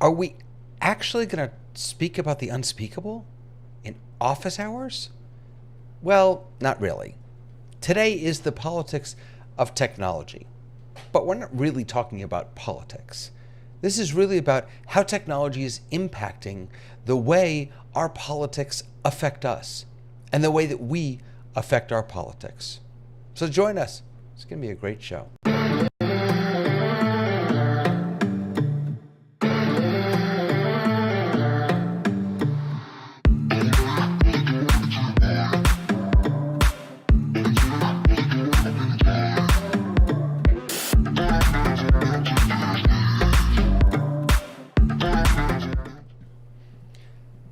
Are we actually going to speak about the unspeakable in office hours? Well, not really. Today is the politics of technology, but we're not really talking about politics. This is really about how technology is impacting the way our politics affect us and the way that we affect our politics. So join us. It's going to be a great show.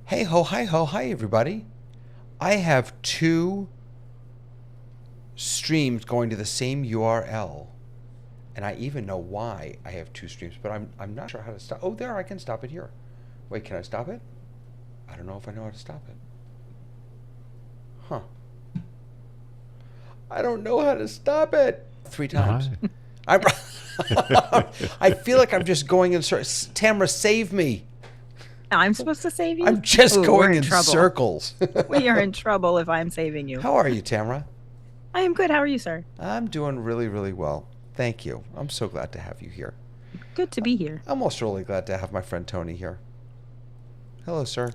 Hey ho, hi ho, hi everybody. I have two streams going to the same URL, and I even know why I have two streams, but I'm not sure how to stop. Oh, there, I can stop it here. Wait, can I stop it? I don't know if I know how to stop it. Huh. I don't know how to stop it. 3 times. I feel like I'm just going in circles. Tamara, save me. I'm supposed to save you? I'm just going in circles. We are in trouble if I'm saving you. How are you, Tamara? I am good. How are you, sir? I'm doing really, really well. Thank you. I'm so glad to have you here. Good to be here. I'm also really glad to have my friend Tony here. Hello, sir.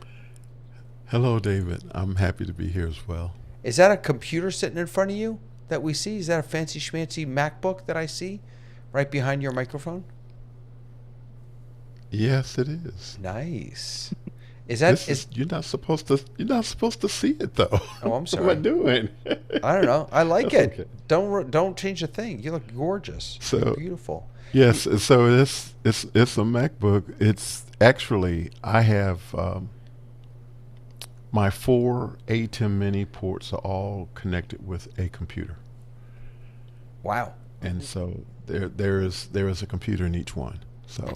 Hello, David. I'm happy to be here as well. Is that a computer sitting in front of you that we see? Is that a fancy schmancy MacBook that I see right behind your microphone? Yes, it is. Nice. You're not supposed to see it though. Oh, I'm sorry. What am I doing? I don't know. I like That's it. okay. Don't change a thing. You look gorgeous. So You're beautiful. Yes. So it's a MacBook. It's actually I have my 4 ATEM mini ports are all connected with a computer. Wow. And so there is a computer in each one. So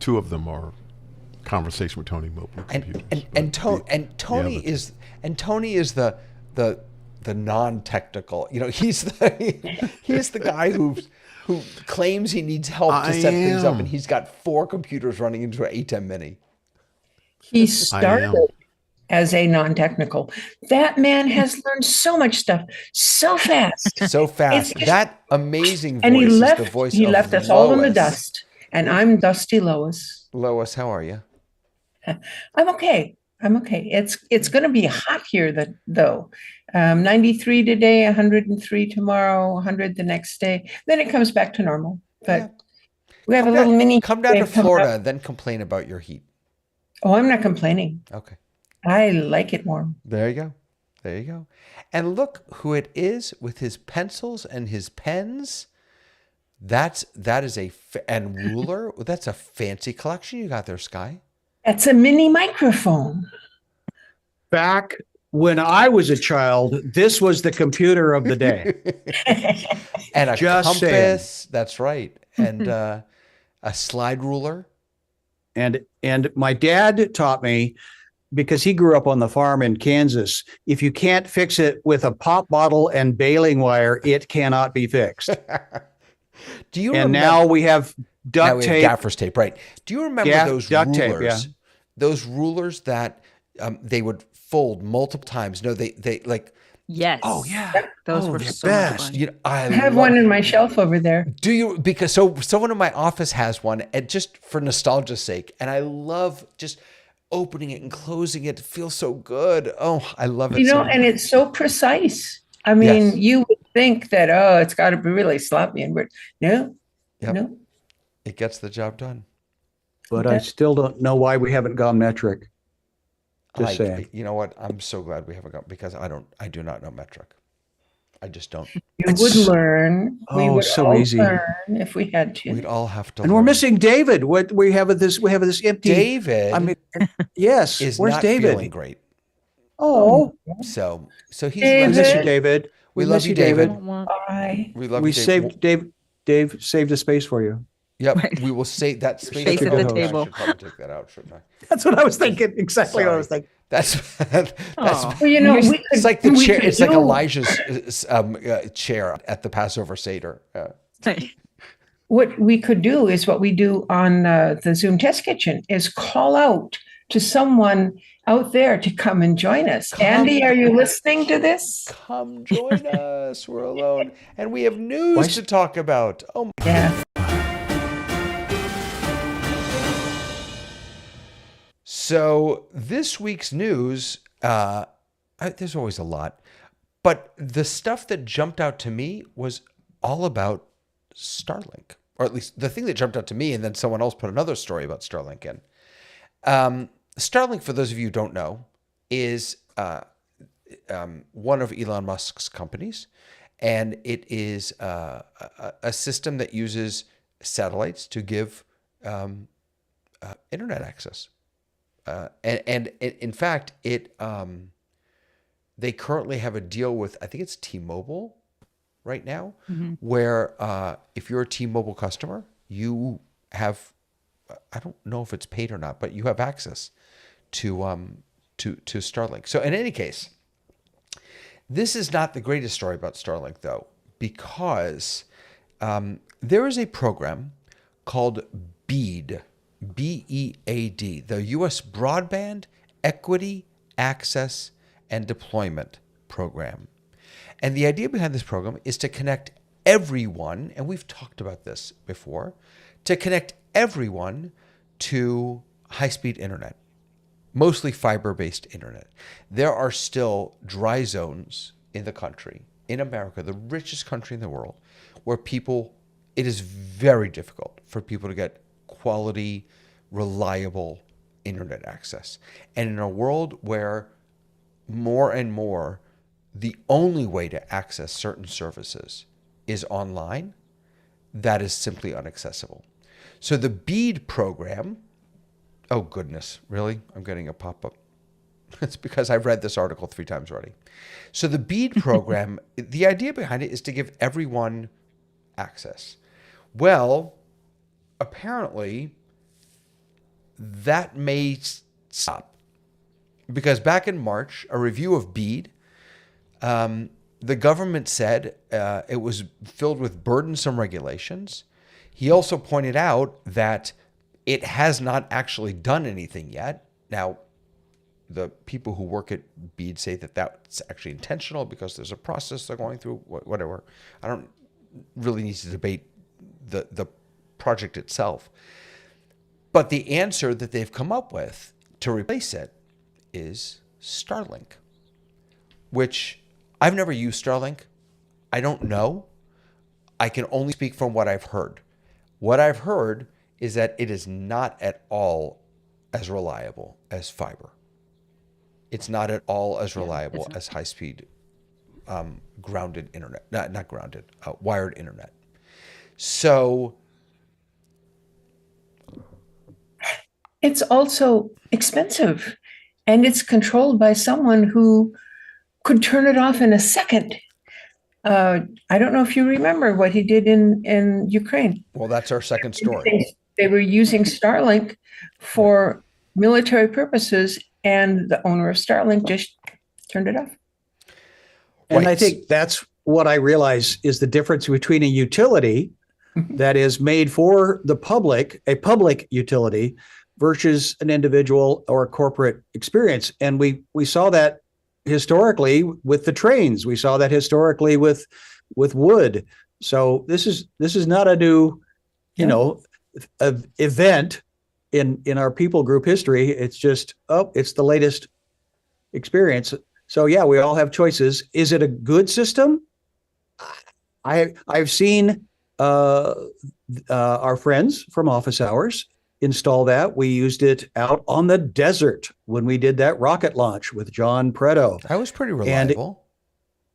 2 of them are conversation with Tony mobile computers. Tony is the non-technical. You know, he's the guy who claims he needs help to set things up, and he's got 4 computers running into an ATEM mini. He started as a non-technical. That man has learned so much stuff so fast. So fast. That amazing voice and he left, is the voice he of left us Lois. all in the dust. And I'm Dusty Lois. Lois, how are you? I'm okay. It's going to be hot here, though. 93 today, 103 tomorrow, 100 the next day. Then it comes back to normal. But we have little mini. Come down to Florida, then complain about your heat. Oh, I'm not complaining. Okay. I like it warm. There you go. And look who it is with his pencils and his pens. That is and ruler. That's a fancy collection you got there, Sky. That's a mini microphone. Back when I was a child, this was the computer of the day. And a Just compass. saying. That's right. And a slide ruler. And my dad taught me, because he grew up on the farm in Kansas, if you can't fix it with a pop bottle and baling wire, it cannot be fixed. Do you and remember? now we have duct tape. Gaffer's tape, right? Do you remember those duct rulers? tape, yeah. Those rulers that they would fold multiple times. No, they like. Yes. Oh yeah. Those were the so much best. fun. You know, I have one in my shelf over there. Do you? Because someone in my office has one, and just for nostalgia's sake, and I love just opening it and closing it. It feels so good. Oh, I love it. And it's so precise. I mean, you would think that, it's got to be really sloppy, and no. It gets the job done. But I still don't know why we haven't gone metric. Just saying. You know what? I'm so glad we haven't gone, because I do not know metric. I just don't. You would learn. We would so all easy. learn if we had to. We'd all have to. And we're missing David. What we have this empty. David. I mean, yes. Is Where's not David? feeling great. Oh, So he's. David. we miss you, David. We love you, David. Bye. We love We you, saved Dave saved a space for you. Yep. Right. We will say that space. Space at the table. I should probably take that out, shouldn't I? That's what I was thinking. Exactly what I was Sorry. thinking. That's Aw. Well, we could, it's like the we chair. could It's like do- Elijah's chair at the Passover Seder. what we could do is what we do on the Zoom Test Kitchen is call out to someone out there to come and join us. Andy, are you listening to this? Come join us. We're alone. And we have Why news s- to talk about. Oh, my. Yeah. So this week's news, there's always a lot, but the stuff that jumped out to me was all about Starlink, or at least the thing that jumped out to me, and then someone else put another story about Starlink in. Starlink, for those of you who don't know, is one of Elon Musk's companies, and it is a system that uses satellites to give internet access. And in fact, they currently have a deal with, I think it's T-Mobile right now, where if you're a T-Mobile customer, you have, I don't know if it's paid or not, but you have access to Starlink. So in any case, this is not the greatest story about Starlink, though, because there is a program called BEAD, B-E-A-D, the U.S. Broadband Equity, Access, and Deployment Program. And the idea behind this program is to connect everyone, and we've talked about this before, to connect everyone to high-speed internet, mostly fiber-based internet. There are still dry zones in the country, in America, the richest country in the world, where it is very difficult for people to get quality, reliable internet access. And in a world where more and more the only way to access certain services is online, that is simply inaccessible. So the BEAD program, oh goodness, really? I'm getting a pop-up. It's because I've read this article 3 times already. So the BEAD program, the idea behind it is to give everyone access. Well, apparently that may stop, because back in March, a review of BEAD, the government said it was filled with burdensome regulations. He also pointed out that it has not actually done anything yet. Now, the people who work at BEAD say that that's actually intentional because there's a process they're going through, whatever. I don't really need to debate the project itself. But the answer that they've come up with to replace it is Starlink, which I've never used Starlink. I don't know. I can only speak from what I've heard. What I've heard is that it is not at all as reliable as fiber. It's not at all as reliable as high-speed grounded internet. Not grounded, wired internet. So It's also expensive, and it's controlled by someone who could turn it off in a second. I don't know if you remember what he did in Ukraine. well, that's our second story. They were using Starlink for military purposes, and the owner of Starlink just turned it off. And I Right. think that's what I realize is the difference between a utility that is made for the public, a public utility, versus an individual or a corporate experience. And we saw that historically with the trains. We saw that historically with wood. So this is not a new, event in our people group history. It's just, it's the latest experience. So yeah, we all have choices. Is it a good system? I've seen our friends from Office Hours install that. We used it out on the desert when we did that rocket launch with John Preto. That was pretty reliable.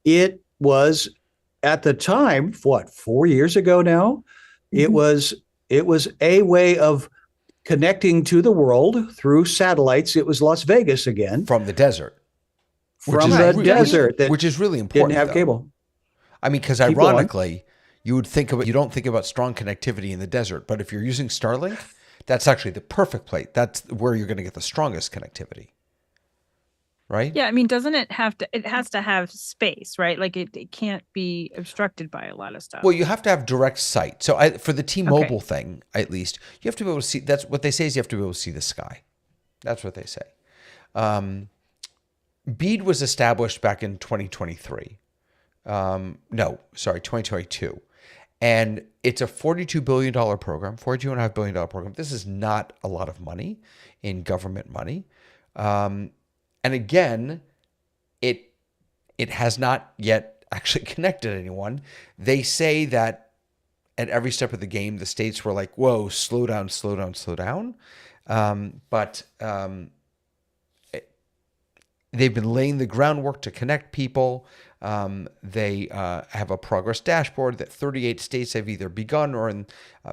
It was at the time, 4 years ago now, it was a way of connecting to the world through satellites. It was Las Vegas again. From the desert. From the desert that which is really important. didn't have though. cable. I mean, because ironically, you don't think about strong connectivity in the desert, but if you're using Starlink, that's actually the perfect place. That's where you're going to get the strongest connectivity. right? Yeah, I mean, doesn't it have to? It has to have space, right? Like it can't be obstructed by a lot of stuff. Well, you have to have direct sight. So for the T-Mobile Okay. thing, at least, you have to be able to see. That's what they say is you have to be able to see the sky. That's what they say. BEAD was established back in 2023. No, sorry, 2022. And it's a $42 billion program, $42.5 billion program. This is not a lot of money in government money. And again, it has not yet actually connected anyone. They say that at every step of the game, the states were like, whoa, slow down, slow down, slow down. But they've been laying the groundwork to connect people. They have a progress dashboard that 38 states have either begun or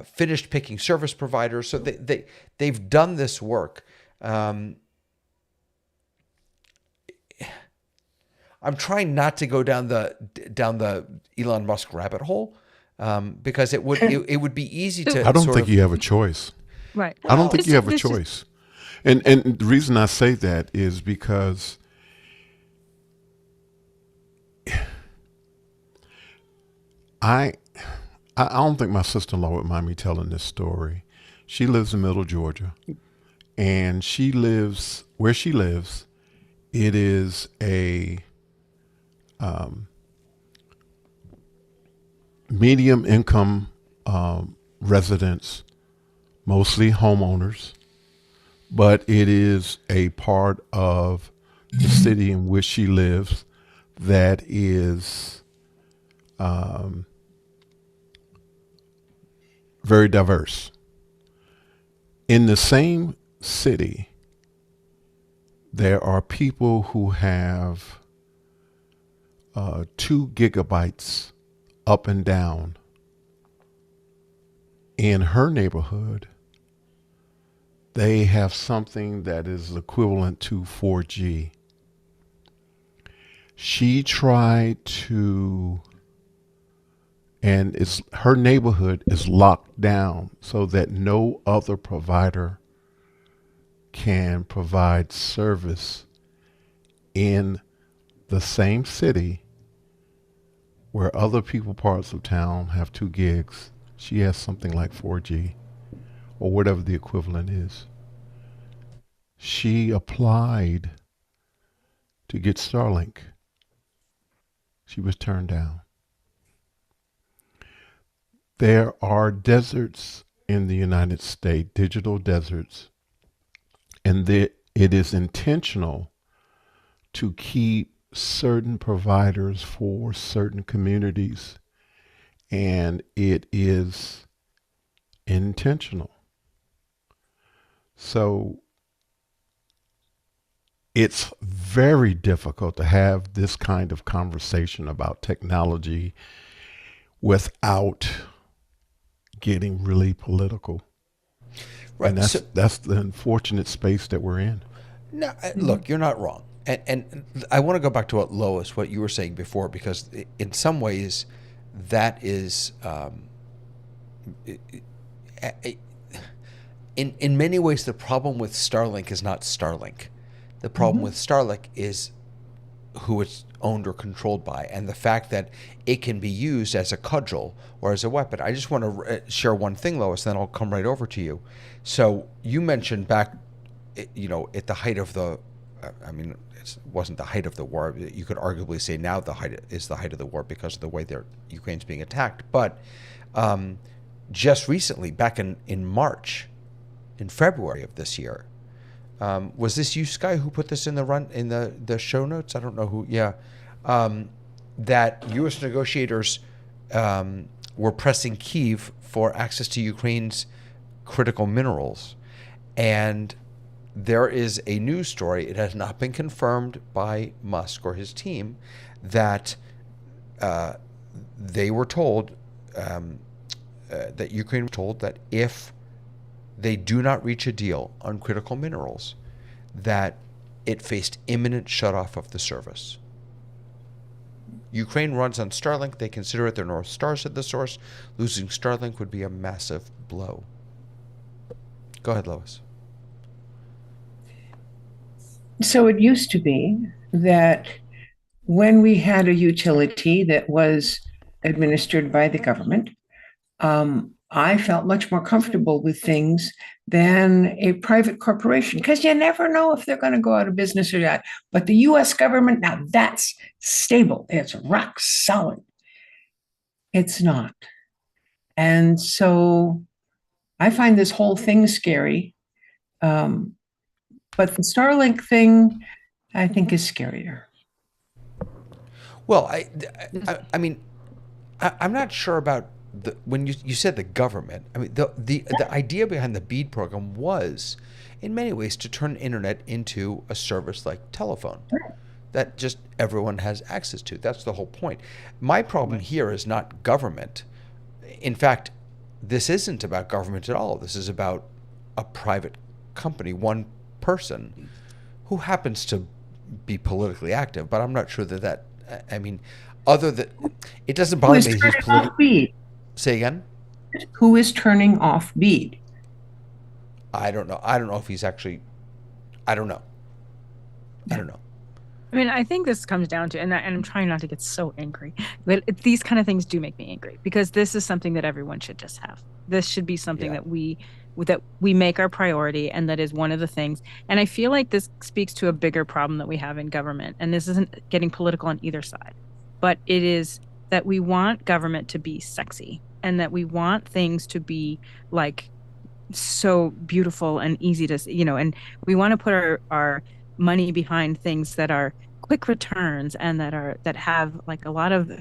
finished picking service providers. So they've done this work. I'm trying not to go down the Elon Musk rabbit hole because it would be easy to. I don't think you have a choice. Right. I don't think you have a This is- choice. And the reason I say that is because I don't think my sister-in-law would mind me telling this story. She lives in Middle Georgia, and she lives where she lives. It is a medium income residence, mostly homeowners, but it is a part of the city in which she lives that is very diverse. In the same city, there are people who have 2 gigabytes up and down. In her neighborhood, they have something that is equivalent to 4G. She tried to, and her neighborhood is locked down so that no other provider can provide service in the same city where other parts of town have 2 gigs. She has something like 4G or whatever the equivalent is. She applied to get Starlink. She was turned down. There are deserts in the United States, digital deserts, and it is intentional to keep certain providers for certain communities, and it is intentional. So it's very difficult to have this kind of conversation about technology without getting really political. Right. And that's the unfortunate space that we're in. No, look, you're not wrong. And I want to go back to what you were saying before, because in some ways that is, in many ways, the problem with Starlink is not Starlink. The problem with Starlink is who it's owned or controlled by, and the fact that it can be used as a cudgel or as a weapon. I just want to share one thing, Lois, then I'll come right over to you. So you mentioned back, at the height of the, it wasn't the height of the war. You could arguably say now the height of the war because of the way Ukraine's being attacked. But just recently, back in March, in February of this year, was this you, Sky, who put this in the show notes? I don't know who. Yeah, that U.S. negotiators were pressing Kyiv for access to Ukraine's critical minerals, and there is a news story. It has not been confirmed by Musk or his team that they were told that Ukraine was told that if they do not reach a deal on critical minerals, that it faced imminent shutoff of the service. Ukraine runs on Starlink. They consider it their North Star, said the source. Losing Starlink would be a massive blow. Go ahead, Lois. So it used to be that when we had a utility that was administered by the government, I felt much more comfortable with things than a private corporation because you never know if they're going to go out of business or not. But the US government, now that's stable, it's rock solid. It's not. And so I find this whole thing scary. Um, but the Starlink thing, I think, is scarier. Well, I mean, I'm not sure about when you said the government. I mean, the idea behind the BEAD program was, in many ways, to turn internet into a service like telephone that just everyone has access to. That's the whole point. My problem here is not government. In fact, this isn't about government at all. This is about a private company, one person who happens to be politically active, but I'm not sure that I mean, other than it doesn't Who bother is me that he's turning political. off BEAD? Say again. Who is turning off BEAD? I don't know. I don't know if he's actually. I don't know. I don't know. I mean, I think this comes down to, and I'm trying not to get so angry, but these kind of things do make me angry because this is something that everyone should just have. This should be something Yeah. that we make our priority, and that is one of the things. And I feel like this speaks to a bigger problem that we have in government. And this isn't getting political on either side, but it is that we want government to be sexy and that we want things to be like so beautiful and easy to, and we want to put our money behind things that are quick returns and that have like a lot of,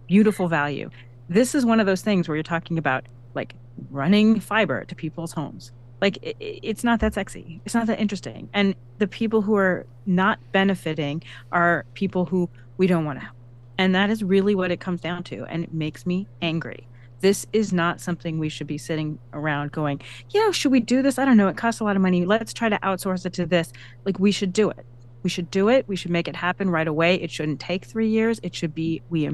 beautiful value. This is one of those things where you're talking about like running fiber to people's homes. Like it's not that sexy. It's not that interesting. And the people who are not benefiting are people who we don't want to help. And that is really what it comes down to. And it makes me angry. This is not something we should be sitting around going, should we do this? I don't know. It costs a lot of money. Let's try to outsource it to this. Like, we should do it. We should do it. We should make it happen right away. It shouldn't take 3 years. It should be we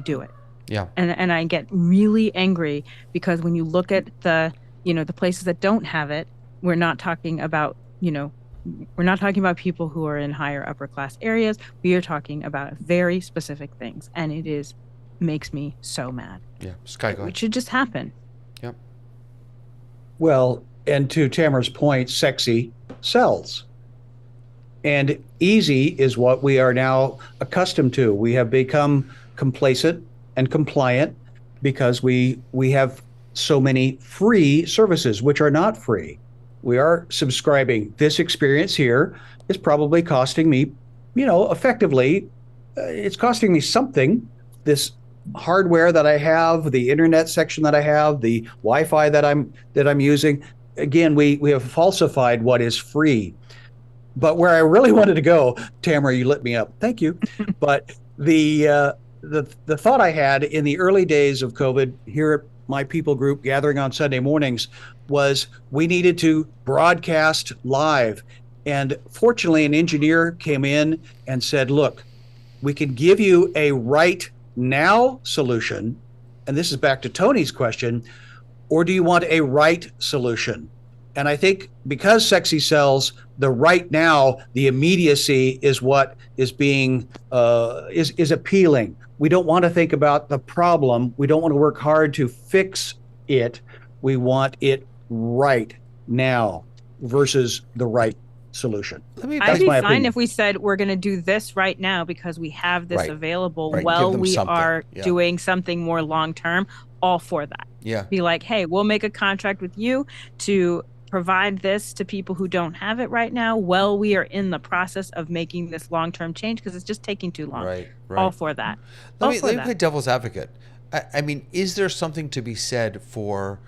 do it. Yeah. And I get really angry because when you look at the places that don't have it, we're not talking about people who are in higher upper class areas. We are talking about very specific things, and it makes me so mad. Yeah. Sky, go ahead. It should just happen. Yep. Well, and to Tamara's point, sexy sells. And easy is what we are now accustomed to. We have become complacent and compliant because we have so many free services, which are not free. We are subscribing. This experience here is probably costing me, effectively, it's costing me something. This hardware that I have, the internet section that I have, the Wi-Fi that I'm using. Again, we have falsified what is free. But where I really wanted to go, Tamara, you lit me up. Thank you. But the thought I had in the early days of COVID here at my people group gathering on Sunday mornings was we needed to broadcast live. And fortunately, an engineer came in and said, look, we can give you a right now solution. And this is back to Tony's question, or do you want a right solution? And I think because sexy sells, the right now, the immediacy is what is being is appealing. We don't want to think about the problem. We don't want to work hard to fix it. We want it right now versus the right solution. I'd be fine if we said we're going to do this right now because we have this available while we are doing something more long term. All for that. Yeah. Be like, hey, we'll make a contract with you to provide this to people who don't have it right now while we are in the process of making this long-term change because it's just taking too long. Right. All for that. Let me play devil's advocate. I mean, is there something to be said for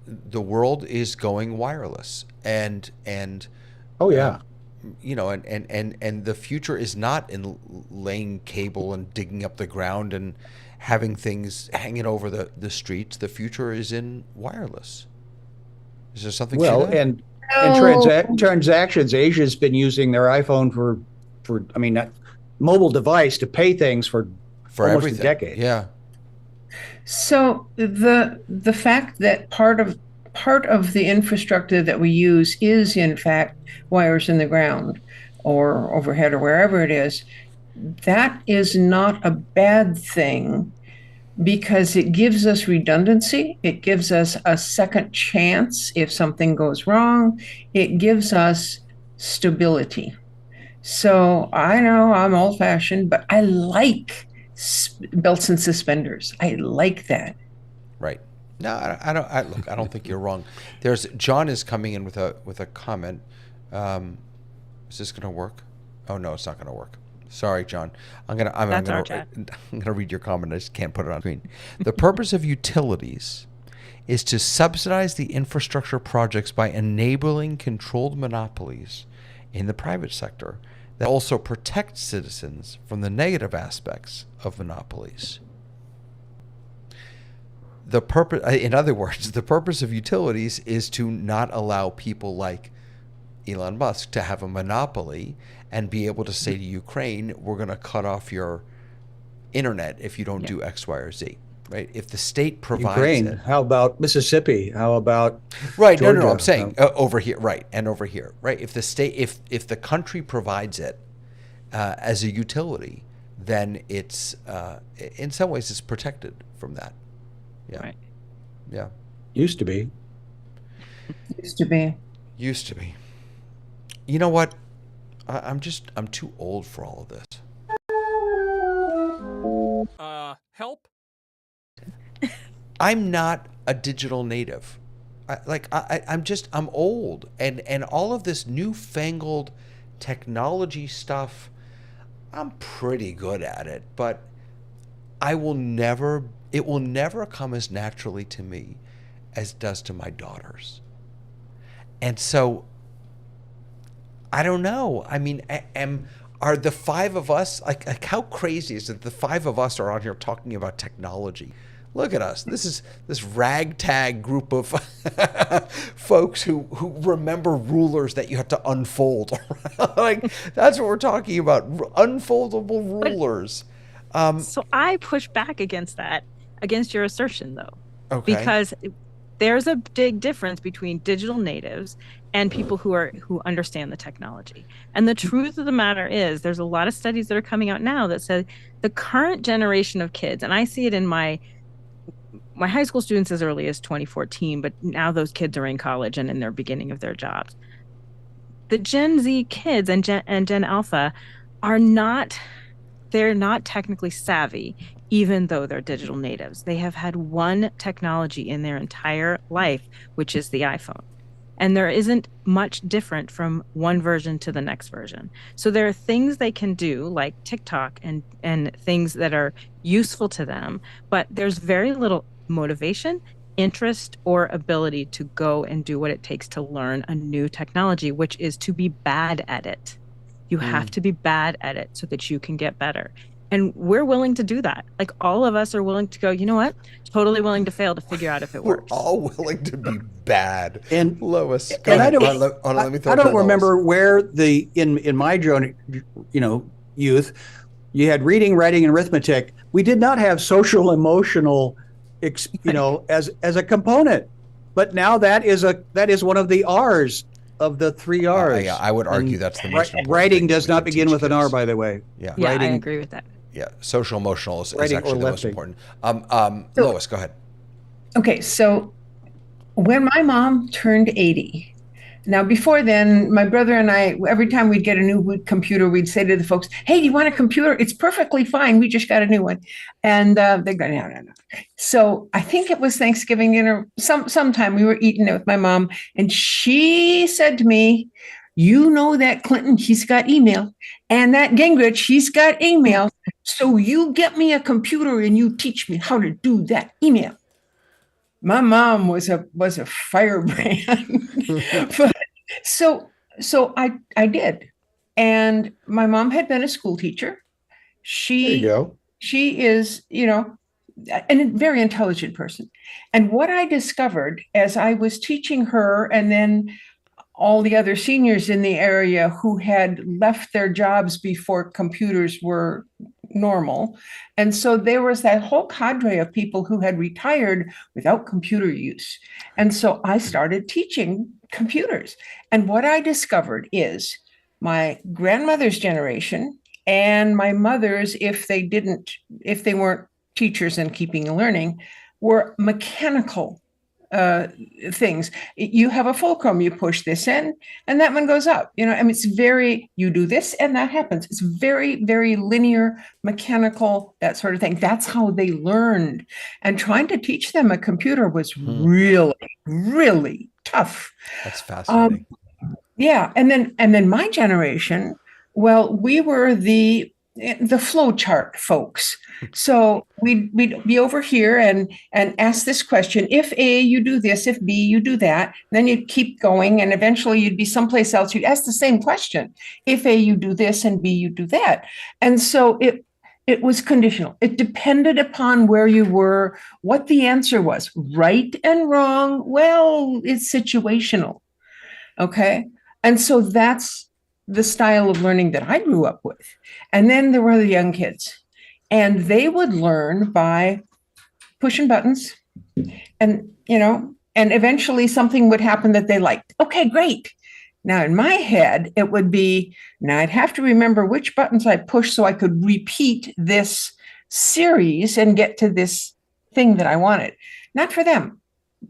the world is going wireless and oh yeah. And the future is not in laying cable and digging up the ground and having things hanging over the streets. The future is in wireless. Is there something? Well, to that? and transactions. Asia's been using their iPhone for that mobile device to pay things for almost everything. a decade. Yeah. So the fact that part of part of the infrastructure that we use is, in fact, wires in the ground or overhead or wherever it is. That is not a bad thing because it gives us redundancy. It gives us a second chance if something goes wrong. It gives us stability. So I know I'm old fashioned, but I like belts and suspenders. I like that. Right. No, I don't. Look, I don't think you're wrong. There's John is coming in with a comment. Is this going to work? Oh no, it's not going to work. Sorry, John. That's our chat. I'm gonna read your comment. I just can't put it on screen. The purpose of utilities is to subsidize the infrastructure projects by enabling controlled monopolies in the private sector that also protect citizens from the negative aspects of monopolies. The purpose, in other words, the purpose of utilities is to not allow people like Elon Musk to have a monopoly and be able to say to Ukraine, we're going to cut off your internet if you don't do X, Y, or Z. Right? If the state provides Ukraine, it. how about Mississippi? How about right? Georgia? No. I'm saying over here, right, and over here, right. If the state, if the country provides it as a utility, then it's in some ways it's protected from that. Yeah. Right. Yeah. Used to be. Used to be. Used to be. You know what? I'm too old for all of this. Help? I'm not a digital native. I'm old, and all of this newfangled technology stuff, I'm pretty good at it, but it will never come as naturally to me as it does to my daughters. And so I don't know. I mean, are the five of us, like how crazy is it the five of us are on here talking about technology? Look at us. This is this ragtag group of folks who remember rulers that you have to unfold. Like that's what we're talking about. Unfoldable rulers. So I push back against that, against your assertion, though. Okay. Because there's a big difference between digital natives and people who understand the technology. And the truth of the matter is, there's a lot of studies that are coming out now that say the current generation of kids, and I see it in my high school students as early as 2014, but now those kids are in college and in their beginning of their jobs. The Gen Z kids and Gen Alpha they're not technically savvy, even though they're digital natives. They have had one technology in their entire life, which is the iPhone. And there isn't much different from one version to the next version. So there are things they can do like TikTok and things that are useful to them, but there's very little motivation, interest, or ability to go and do what it takes to learn a new technology, which is to be bad at it. You have to be bad at it so that you can get better. And we're willing to do that. Like all of us are willing to go, you know what? Totally willing to fail to figure out if it works. We're all willing to be bad. And Lois, go ahead. let me throw I it to don't Lois. remember where in my youth, you had reading, writing, and arithmetic. We did not have social emotional, as a component. But now that is one of the R's of the three R's. Yeah, I would argue that's the most important writing thing does we not can begin teach with an kids. R, by the way. Yeah. Yeah, Writing, I agree with that. Yeah, social emotional is Writing actually or the most lefting. important. Lois, go ahead. Okay, so when my mom turned 80, now before then, my brother and I, every time we'd get a new computer, we'd say to the folks, "Hey, do you want a computer? It's perfectly fine. We just got a new one." And they go, "No, no, no." So I think it was Thanksgiving dinner. Sometime we were eating it with my mom, and she said to me, "You know that Clinton, he's got email, and that Gingrich, he's got email. So you get me a computer and you teach me how to do that email." My mom was a firebrand. But so I did. And my mom had been a school teacher. There you go. She is, a very intelligent person. And what I discovered as I was teaching her and then all the other seniors in the area who had left their jobs before computers were normal. And so there was that whole cadre of people who had retired without computer use. And so I started teaching computers. And what I discovered is my grandmother's generation and my mother's, if they weren't teachers and keeping and learning, were mechanical uh, things. You have a fulcrum, you push this in, and that one goes up. I mean, you do this and that happens. It's very, very linear, mechanical, that sort of thing. That's how they learned. And trying to teach them a computer was really, really tough. That's fascinating. Yeah, and then my generation, well, we were the flow chart folks. So we'd be over here and ask this question: if A, you do this; if B, you do that. Then you'd keep going, and eventually you'd be someplace else. You'd ask the same question: if A, you do this, and B, you do that. And so it was conditional. It depended upon where you were, what the answer was. Right and wrong, well, it's situational. Okay. And so that's the style of learning that I grew up with. And then there were the young kids, and they would learn by pushing buttons and eventually something would happen that they liked. Okay, great. Now in my head, it would be, now I'd have to remember which buttons I pushed so I could repeat this series and get to this thing that I wanted. Not for them.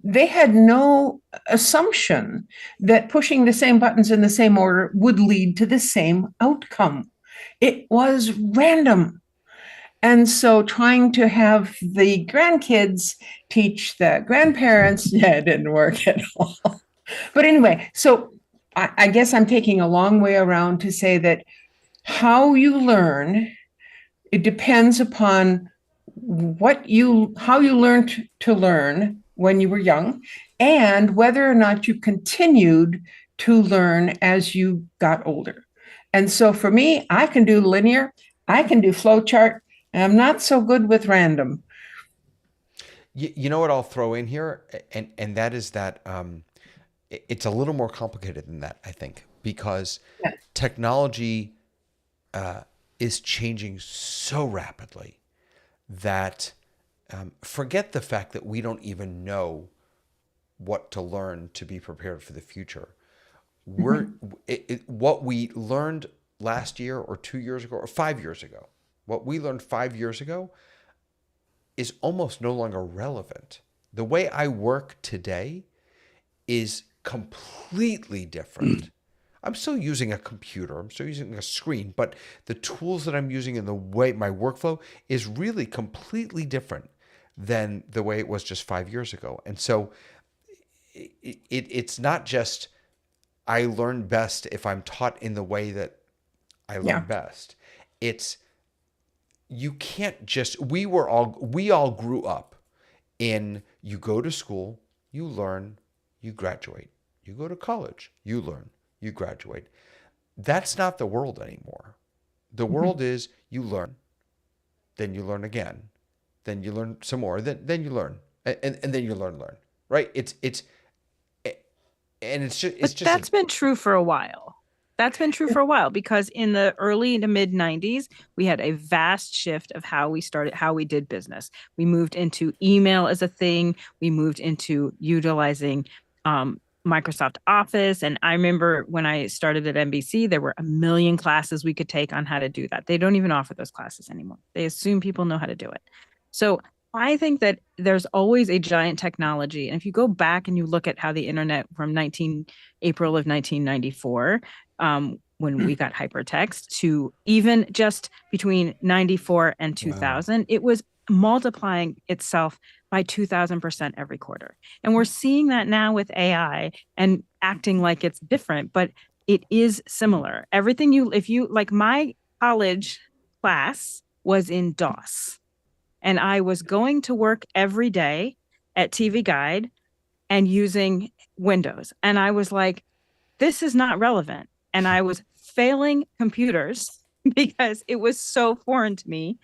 They had no assumption that pushing the same buttons in the same order would lead to the same outcome. It was random. And so trying to have the grandkids teach the grandparents, yeah, it didn't work at all. But anyway, so I guess I'm taking a long way around to say that how you learn, it depends upon how you learned to learn when you were young, and whether or not you continued to learn as you got older. And so for me, I can do linear, I can do flowchart, and I'm not so good with random. You know what I'll throw in here, and that is that it's a little more complicated than that, I think, because Yeah. technology is changing so rapidly that forget the fact that we don't even know what to learn to be prepared for the future. What we learned last year or 2 years ago or 5 years ago, what we learned 5 years ago is almost no longer relevant. The way I work today is completely different. I'm still using a computer, I'm still using a screen, but the tools that I'm using and the way my workflow is really completely different than the way it was just 5 years ago. And so it's not just I learn best if I'm taught in the way that I learn Yeah. best. It's you can't just we all grew up in you go to school, you learn, you graduate. You go to college, you learn, you graduate. That's not the world anymore. The world is you learn, then you learn again, then you learn some more, then you learn, and then you learn, right? It's just That's been true for a while. That's been true for a while because in the early to mid 90s, we had a vast shift of how we did business. We moved into email as a thing. We moved into utilizing Microsoft Office. And I remember when I started at NBC, there were a million classes we could take on how to do that. They don't even offer those classes anymore. They assume people know how to do it. So I think that there's always a giant technology. And if you go back and you look at how the internet from April of 1994, when we got hypertext, to even just between 94 and 2000, it was multiplying itself by 2000% every quarter. And we're seeing that now with AI and acting like it's different, but it is similar. Like my college class was in DOS. And I was going to work every day at TV Guide and using Windows. And I was like, this is not relevant. And I was failing computers because it was so foreign to me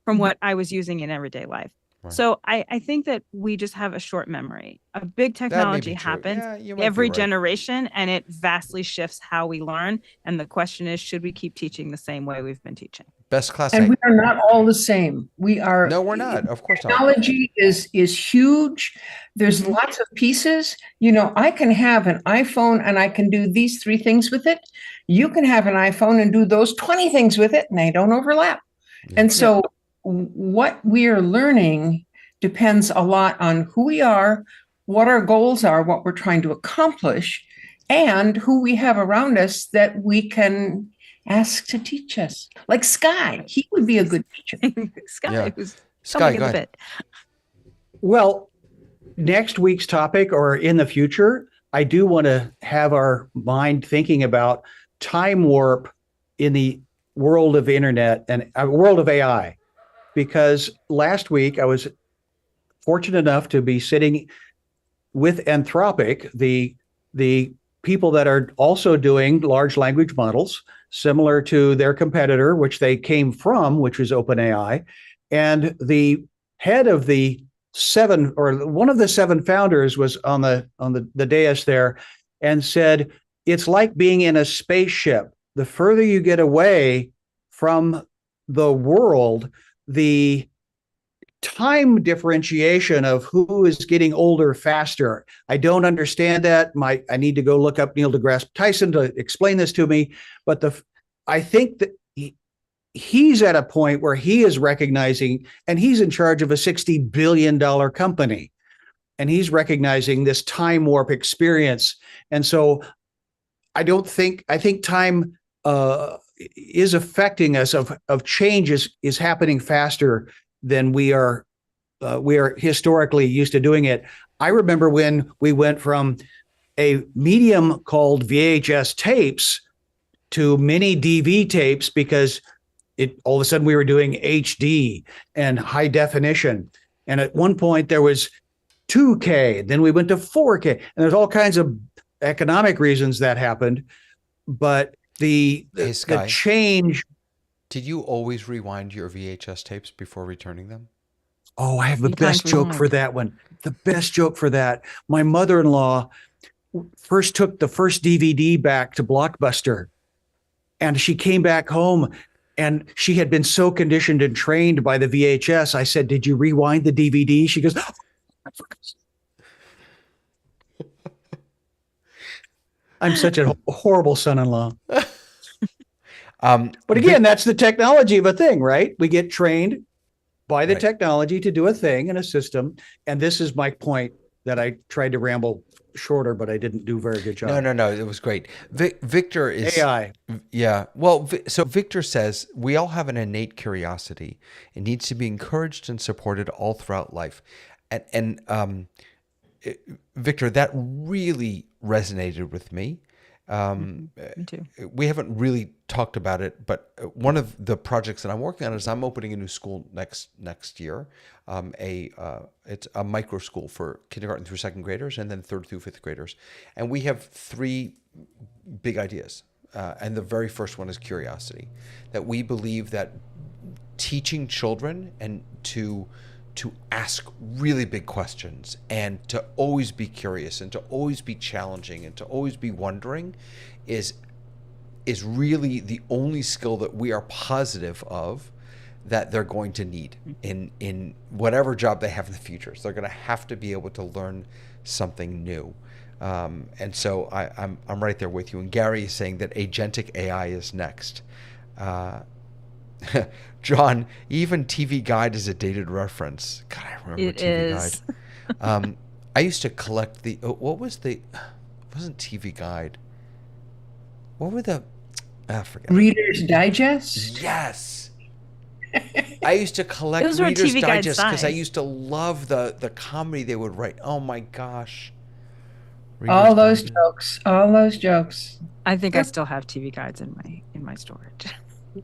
from what I was using in everyday life. Right. So I think that we just have a short memory. A big technology happens every generation, and it vastly shifts how we learn. And the question is, should we keep teaching the same way we've been teaching? Best class. And we are not all the same. We are. No, we're not. Of course not. Technology is huge. There's lots of pieces. I can have an iPhone and I can do these 3 things with it. You can have an iPhone and do those 20 things with it, and they don't overlap. Yeah. And so what we are learning depends a lot on who we are, what our goals are, what we're trying to accomplish, and who we have around us that we can ask to teach us. Like Sky, he would be a good teacher. Sky was Sky, in go the ahead. bit. Well, next week's topic or in the future, I do want to have our mind thinking about time warp in the world of internet and world of AI. Because last week I was fortunate enough to be sitting with Anthropic, the people that are also doing large language models, similar to their competitor, which they came from, which was OpenAI. And the head of the 7, or one of the 7 founders, was on the dais there and said, it's like being in a spaceship. The further you get away from the world, the time differentiation of who is getting older faster. I don't understand that. I need to go look up Neil deGrasse Tyson to explain this to me. But I think that he's at a point where he is recognizing, and he's in charge of a $60 billion company, and he's recognizing this time warp experience. And so I think time is affecting us, of change is happening faster than we are historically used to doing it. I remember when we went from a medium called VHS tapes to mini DV tapes, because all of a sudden we were doing HD and high definition. And at one point there was 2K, then we went to 4K, and there's all kinds of economic reasons that happened. But the change. Did you always rewind your VHS tapes before returning them? Oh, I have the best joke for that one. The best joke for that. My mother-in-law first took the first DVD back to Blockbuster, and she came back home, and she had been so conditioned and trained by the VHS. I said, "Did you rewind the DVD?" She goes, I'm such a horrible son-in-law. But again, that's the technology of a thing, right? We get trained by the technology to do a thing in a system. And this is my point that I tried to ramble shorter, but I didn't do a very good job. No. It was great. Victor is AI. Yeah. Well, so Victor says we all have an innate curiosity. It needs to be encouraged and supported all throughout life. And Victor, that really resonated with me. Me too. We haven't really talked about it, but one of the projects that I'm working on is I'm opening a new school next year. It's a micro school for kindergarten through 2nd graders, and then 3rd through 5th graders. And we have 3 big ideas. And the very first one is curiosity. That we believe that teaching children and to ask really big questions, and to always be curious, and to always be challenging, and to always be wondering is really the only skill that we are positive of that they're going to need in whatever job they have in the future. So they're going to have to be able to learn something new. And so I'm right there with you. And Gary is saying that agentic AI is next. John, even TV Guide is a dated reference. God, I remember It TV is. Guide. I used to collect it wasn't TV Guide. What were I forget. Reader's Digest? Yes. I used to collect Those were Reader's TV Guide Digest because I size. used to love the comedy they would write. Oh my gosh. All those Digest. jokes. I think I still have TV guides in my storage.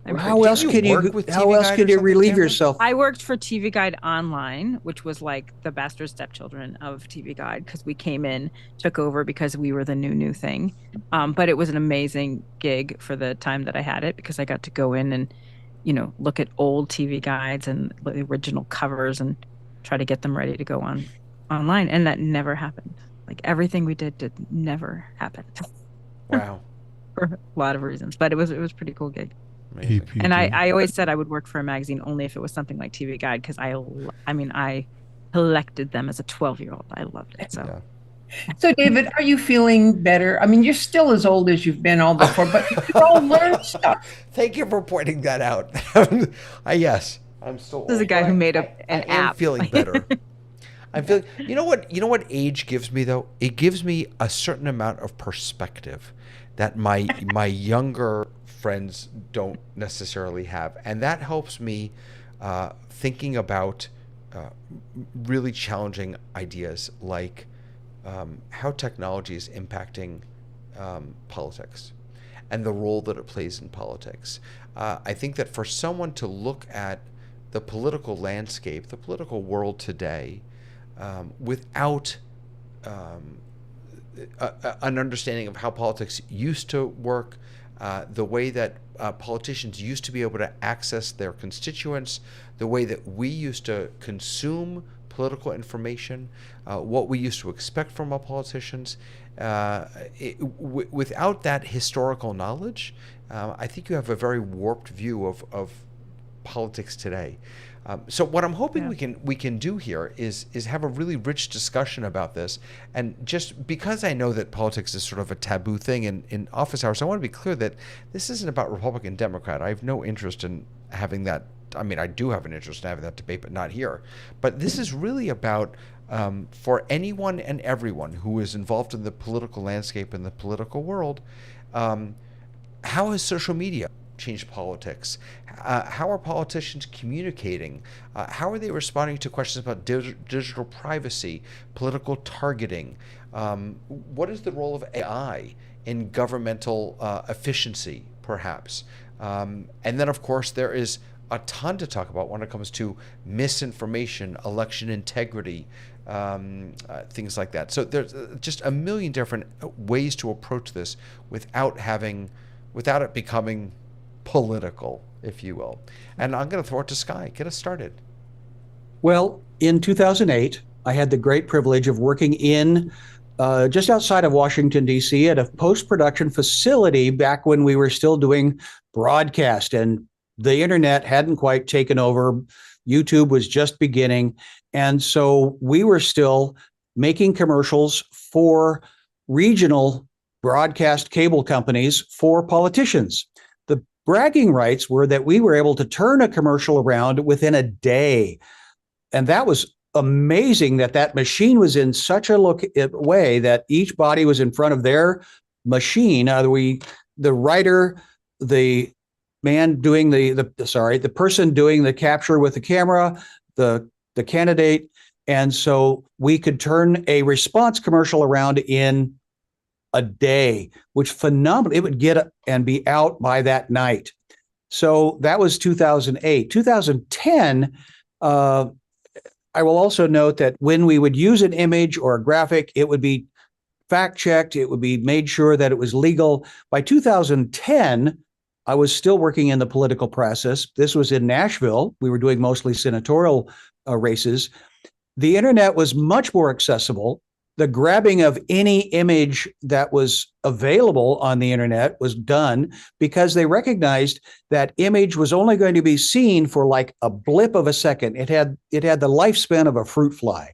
How else can you relieve yourself? I worked for TV Guide Online, which was like the bastard stepchildren of TV Guide, because we came in, took over because we were the new thing. But it was an amazing gig for the time that I had it, because I got to go in and, look at old TV guides and the original covers and try to get them ready to go online. And that never happened. Like everything we did never happen. Wow. For a lot of reasons, but it was a pretty cool gig. Amazing. And EPG. I always said I would work for a magazine only if it was something like TV Guide, because I mean, I collected them as a 12-year-old. I loved it. So Yeah. So, David, are you feeling better? I mean, you're still as old as you've been all before, but you've all learned stuff. Thank you for pointing that out. Yes, I'm still. this is a old, guy but who made I an am app. feeling better. I'm feeling. You know what? You know what age gives me though? It gives me a certain amount of perspective that my younger friends don't necessarily have, and that helps me thinking about really challenging ideas like how technology is impacting politics and the role that it plays in politics. I think that for someone to look at the political landscape, the political world today, without an understanding of how politics used to work, the way that politicians used to be able to access their constituents, the way that we used to consume political information, what we used to expect from our politicians. Without that historical knowledge, I think you have a very warped view of politics today. So what I'm hoping we can do here is have a really rich discussion about this. And just because I know that politics is sort of a taboo thing in office hours, I want to be clear that this isn't about Republican, Democrat. I have no interest in having that. I mean, I do have an interest in having that debate, but not here. But this is really about for anyone and everyone who is involved in the political landscape and the political world, how has social media changed politics? How are politicians communicating? How are they responding to questions about digital privacy, political targeting? What is the role of AI in governmental efficiency, perhaps? And then, of course, there is a ton to talk about when it comes to misinformation, election integrity, things like that. So there's just a million different ways to approach this without it becoming political, if you will. And I'm going to throw it to Sky. Get us started. Well, in 2008, I had the great privilege of working in just outside of Washington, D.C. at a post-production facility back when we were still doing broadcast and the internet hadn't quite taken over. YouTube was just beginning. And so we were still making commercials for regional broadcast cable companies for politicians. The bragging rights were that we were able to turn a commercial around within a day. And that was amazing that machine was in such a way that each body was in front of their machine. The writer, the man doing the person doing the capture with the camera, the candidate. And so we could turn a response commercial around in a day, which phenomenal. It would get and be out by that night. So that was 2008. 2010, I will also note that when we would use an image or a graphic, it would be fact checked. It would be made sure that it was legal. By 2010, I was still working in the political process. This was in Nashville. We were doing mostly senatorial races. The internet was much more accessible. The grabbing of any image that was available on the internet was done because they recognized that image was only going to be seen for like a blip of a second. It had the lifespan of a fruit fly.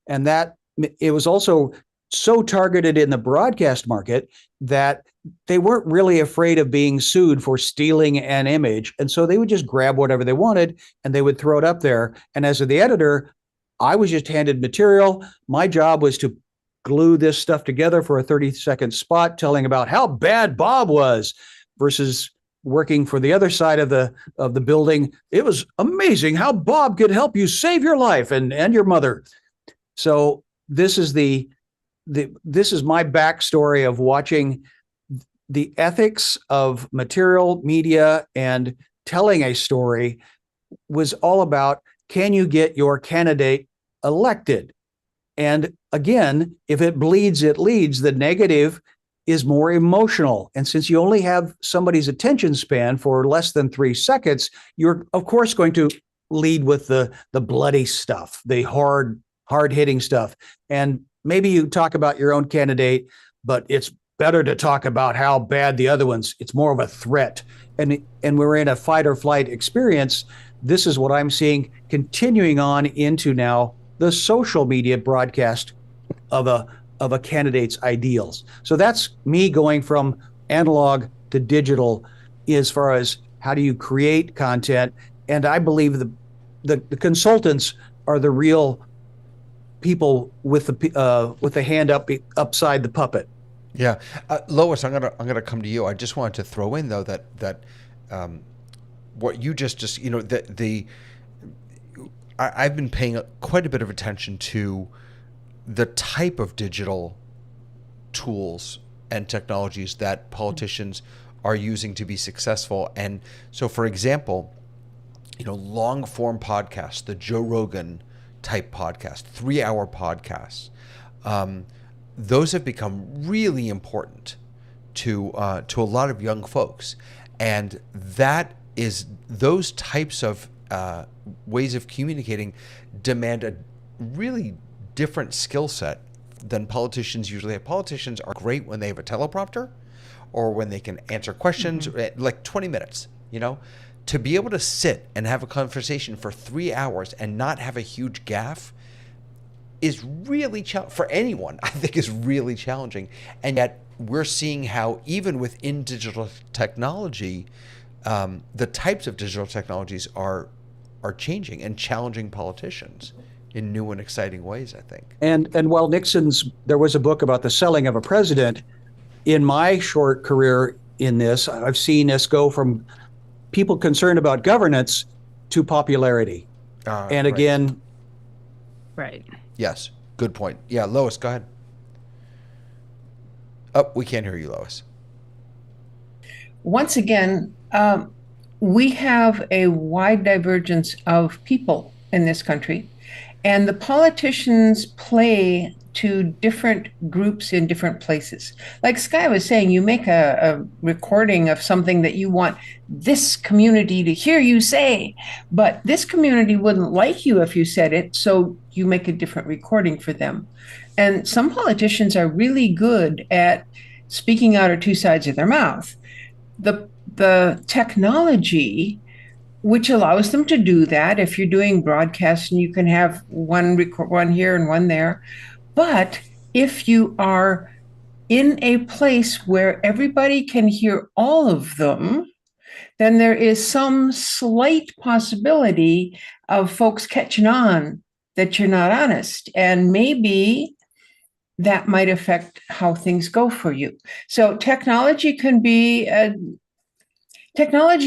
And that it was also so targeted in the broadcast market that they weren't really afraid of being sued for stealing an image. And so they would just grab whatever they wanted and they would throw it up there. And as the editor, I was just handed material. My job was to glue this stuff together for a 30-second spot telling about how bad Bob was versus working for the other side of the building. It was amazing how Bob could help you save your life and your mother. So this is this is my backstory of watching the ethics of material media and telling a story was all about, can you get your candidate elected? And again, if it bleeds, it leads. The negative is more emotional. And since you only have somebody's attention span for less than 3 seconds, you're of course going to lead with the bloody stuff, the hard hitting stuff. And maybe you talk about your own candidate, but it's better to talk about how bad the other one's. It's more of a threat, and we're in a fight or flight experience. This is what I'm seeing continuing on into now the social media broadcast of a candidate's ideals. So that's me going from analog to digital as far as how do you create content. And I believe the consultants are the real people with the hand upside the puppet. Yeah, Lois, I'm gonna come to you. I just wanted to throw in though that what you just I've been paying quite a bit of attention to the type of digital tools and technologies that politicians are using to be successful. And so, for example, long form podcasts, the Joe Rogan type podcast, 3 hour podcasts, those have become really important to a lot of young folks, and those types of ways of communicating demand a really different skill set than politicians usually have. Politicians are great when they have a teleprompter or when they can answer questions like 20 minutes, to be able to sit and have a conversation for 3 hours and not have a huge gaffe is really for anyone, I think, is really challenging. And yet we're seeing how even within digital technology, the types of digital technologies are changing and challenging politicians in new and exciting ways, I think. And while there was a book about the selling of a president, in my short career in this, I've seen us go from people concerned about governance to popularity. And again, right. Yes, good point. Yeah, Lois, go ahead. Oh, we can't hear you, Lois. Once again, we have a wide divergence of people in this country, and the politicians play to different groups in different places. Like Sky was saying, you make a recording of something that you want this community to hear you say, but this community wouldn't like you if you said it, so you make a different recording for them. And some politicians are really good at speaking out of two sides of their mouth. The technology which allows them to do that. If you're doing broadcasts, and you can have one here and one there. But if you are in a place where everybody can hear all of them, then there is some slight possibility of folks catching on that you're not honest. And maybe that might affect how things go for you. So technology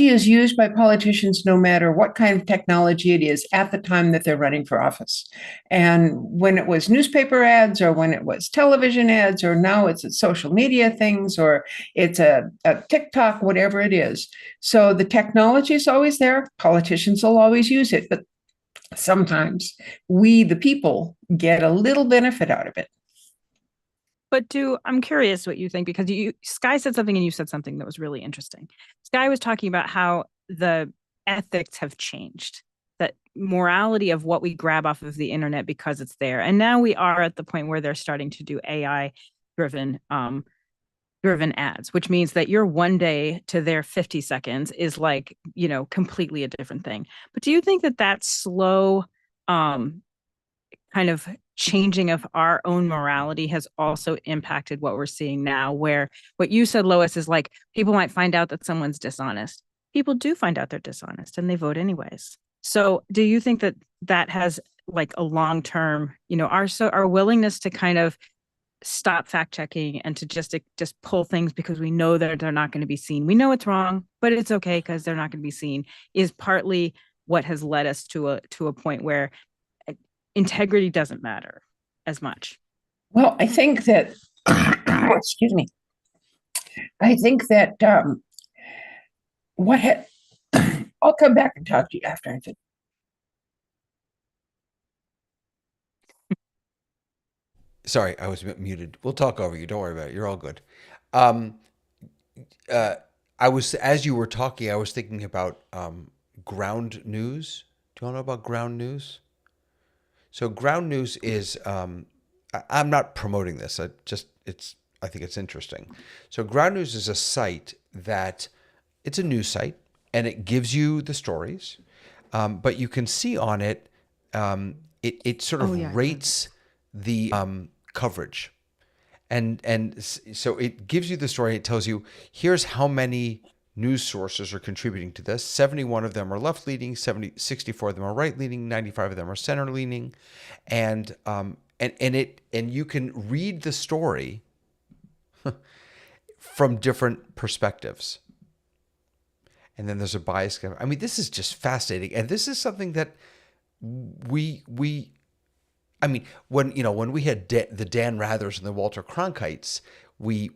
is used by politicians no matter what kind of technology it is at the time that they're running for office. And when it was newspaper ads, or when it was television ads, or now it's a social media things, or it's a TikTok, whatever it is. So the technology is always there. Politicians will always use it. But sometimes we, the people, get a little benefit out of it. But I'm curious what you think, because Sky said something and you said something that was really interesting. Sky was talking about how the ethics have changed, that morality of what we grab off of the internet because it's there. And now we are at the point where they're starting to do AI driven ads, which means that your 1 day to their 50 seconds is like, completely a different thing. But do you think that slow kind of changing of our own morality has also impacted what we're seeing now, where what you said, Lois, is like people might find out that someone's dishonest. People do find out they're dishonest and they vote anyways. So do you think that has like a long-term, our willingness to kind of stop fact checking and to just pull things because we know that they're not going to be seen. We know it's wrong, but it's okay because they're not going to be seen, is partly what has led us to a point where integrity doesn't matter as much. Well, I think that, excuse me. I think that I'll come back and talk to you after I finish. Sorry, I was muted. We'll talk over you. Don't worry about it. You're all good. As you were talking, I was thinking about ground news. Do you all know about ground news? So ground news is, I'm not promoting this. I think it's interesting. So Ground News is a site that it's a news site, and it gives you the stories, but you can see on it, it sort of rates the coverage, and so it gives you the story. It tells you here's how many news sources are contributing to this. 71 of them are left leaning, 64 of them are right leaning, 95 of them are center leaning, and you can read the story from different perspectives. And then there's a bias. I mean, this is just fascinating, and this is something that I mean, when we had the Dan Rathers and the Walter Cronkites, we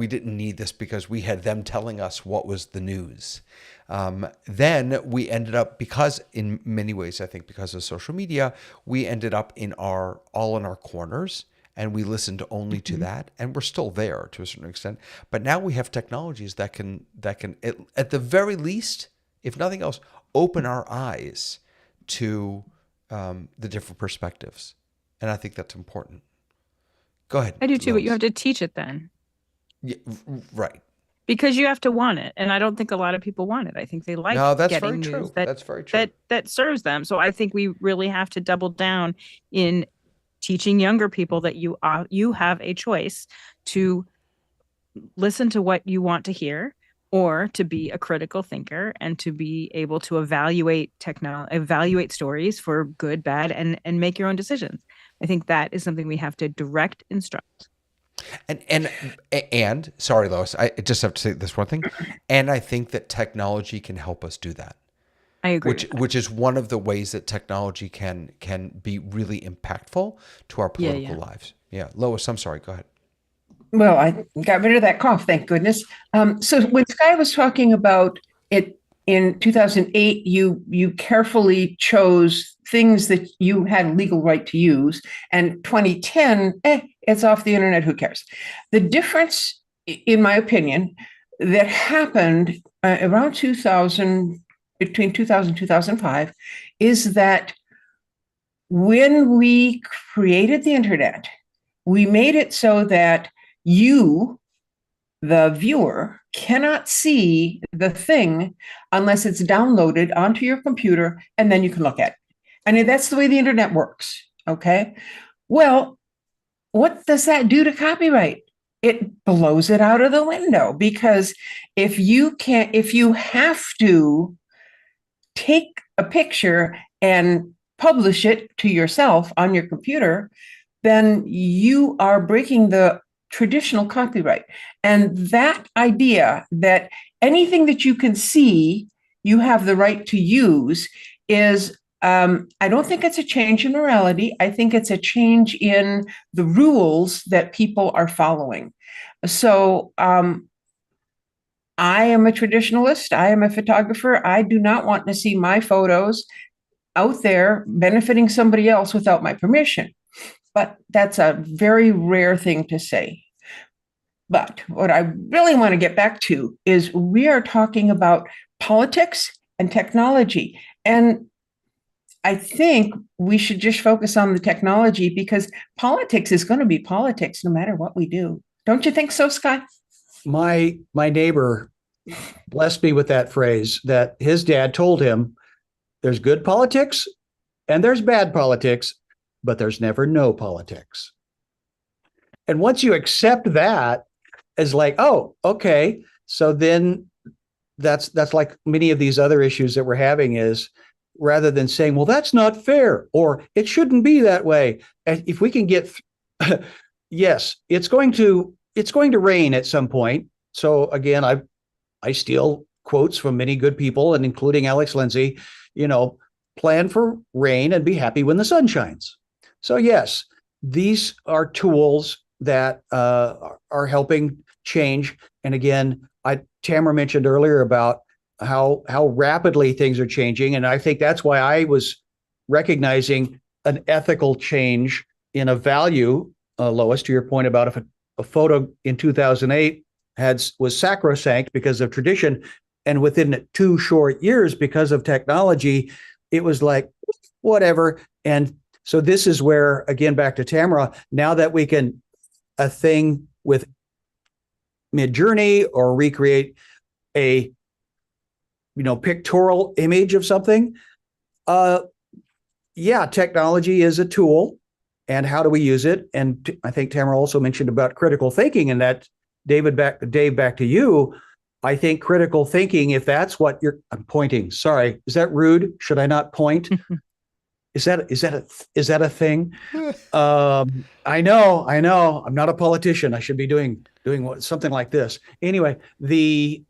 didn't need this because we had them telling us what was the news. Then we ended up, because in many ways, I think because of social media, we ended up all in our corners, and we listened only to that, and we're still there to a certain extent. But now we have technologies that can at the very least, if nothing else, open our eyes to the different perspectives, and I think that's important. Go ahead. I do too, Lois. but you have to teach it then. Yeah, right. Because you have to want it, and I don't think a lot of people want it. I think they like that's getting very news true. that That's very true. that serves them. So I think we really have to double down in teaching younger people that you have a choice to listen to what you want to hear, or to be a critical thinker and to be able to evaluate stories for good, bad, and make your own decisions. I think that is something we have to direct instruct. And sorry, Lois, I just have to say this one thing. And I think that technology can help us do that. I agree. Which is one of the ways that technology can be really impactful to our political lives. Yeah. Lois, I'm sorry. Go ahead. Well, I got rid of that cough, thank goodness. So when Sky was talking about it in 2008, you carefully chose things that you had legal right to use, and 2010, it's off the internet, who cares? The difference, in my opinion, that happened around 2000, between 2000 and 2005, is that when we created the internet, we made it so that you, the viewer, cannot see the thing unless it's downloaded onto your computer, and then you can look at it. And that's the way the internet works. Okay. Well, what does that do to copyright? It blows it out of the window, because if you have to take a picture and publish it to yourself on your computer, then you are breaking the traditional copyright. And that idea that anything that you can see, you have the right to use is, I don't think it's a change in morality. I think it's a change in the rules that people are following. So I am a traditionalist. I am a photographer. I do not want to see my photos out there benefiting somebody else without my permission. But that's a very rare thing to say. But what I really want to get back to is we are talking about politics and technology. And I think we should just focus on the technology, because politics is going to be politics no matter what we do. Don't you think so, Scott? My neighbor blessed me with that phrase, that his dad told him, there's good politics and there's bad politics, but there's never no politics. And once you accept that as like, oh, okay, so then that's like many of these other issues that we're having, is rather than saying, well, that's not fair, or it shouldn't be that way. And if we can get, yes, it's going to rain at some point. So again, I steal quotes from many good people, and including Alex Lindsay, plan for rain and be happy when the sun shines. So yes, these are tools that are helping change. And again, Tamara mentioned earlier about how rapidly things are changing. And I think that's why I was recognizing an ethical change in a value, Lois, to your point about if a photo in 2008 was sacrosanct because of tradition, and within 2 short years, because of technology, it was like, whatever. And so this is where, again, back to Tamara, now that we can a thing with Midjourney or recreate a pictorial image of something. Yeah, technology is a tool, and how do we use it? And I think Tamara also mentioned about critical thinking, and that Dave, back to you. I think critical thinking, if that's what I'm pointing. Sorry, is that rude? Should I not point? Is that a thing? I know. I'm not a politician. I should be doing something like this. Anyway, the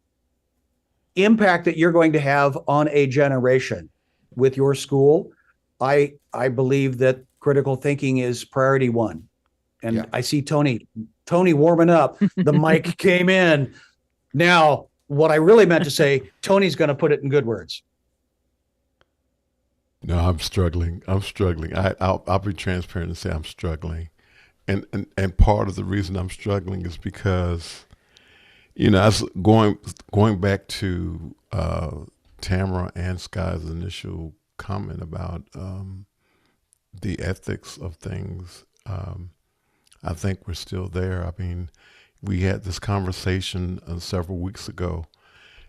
impact that you're going to have on a generation with your school, I believe that critical thinking is priority one. And Yeah. I see Tony warming up. The mic came in. Now, what I really meant to say, Tony's going to put it in good words. No, I'm struggling. I'll be transparent and say I'm struggling. And part of the reason I'm struggling is because, I was going back to Tamara and Sky's initial comment about the ethics of things. I think we're still there. I mean, we had this conversation several weeks ago,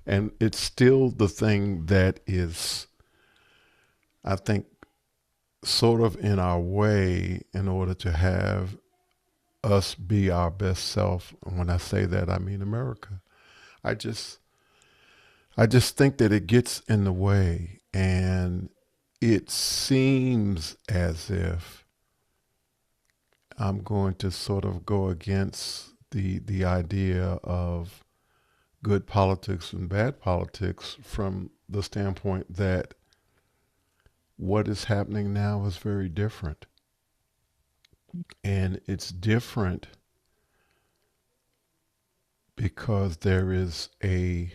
and it's still the thing that is, I think, sort of in our way in order to have us be our best self. And when I say that, I mean America. I just think that it gets in the way, and it seems as if I'm going to sort of go against the idea of good politics and bad politics from the standpoint that what is happening now is very different. And it's different because there is a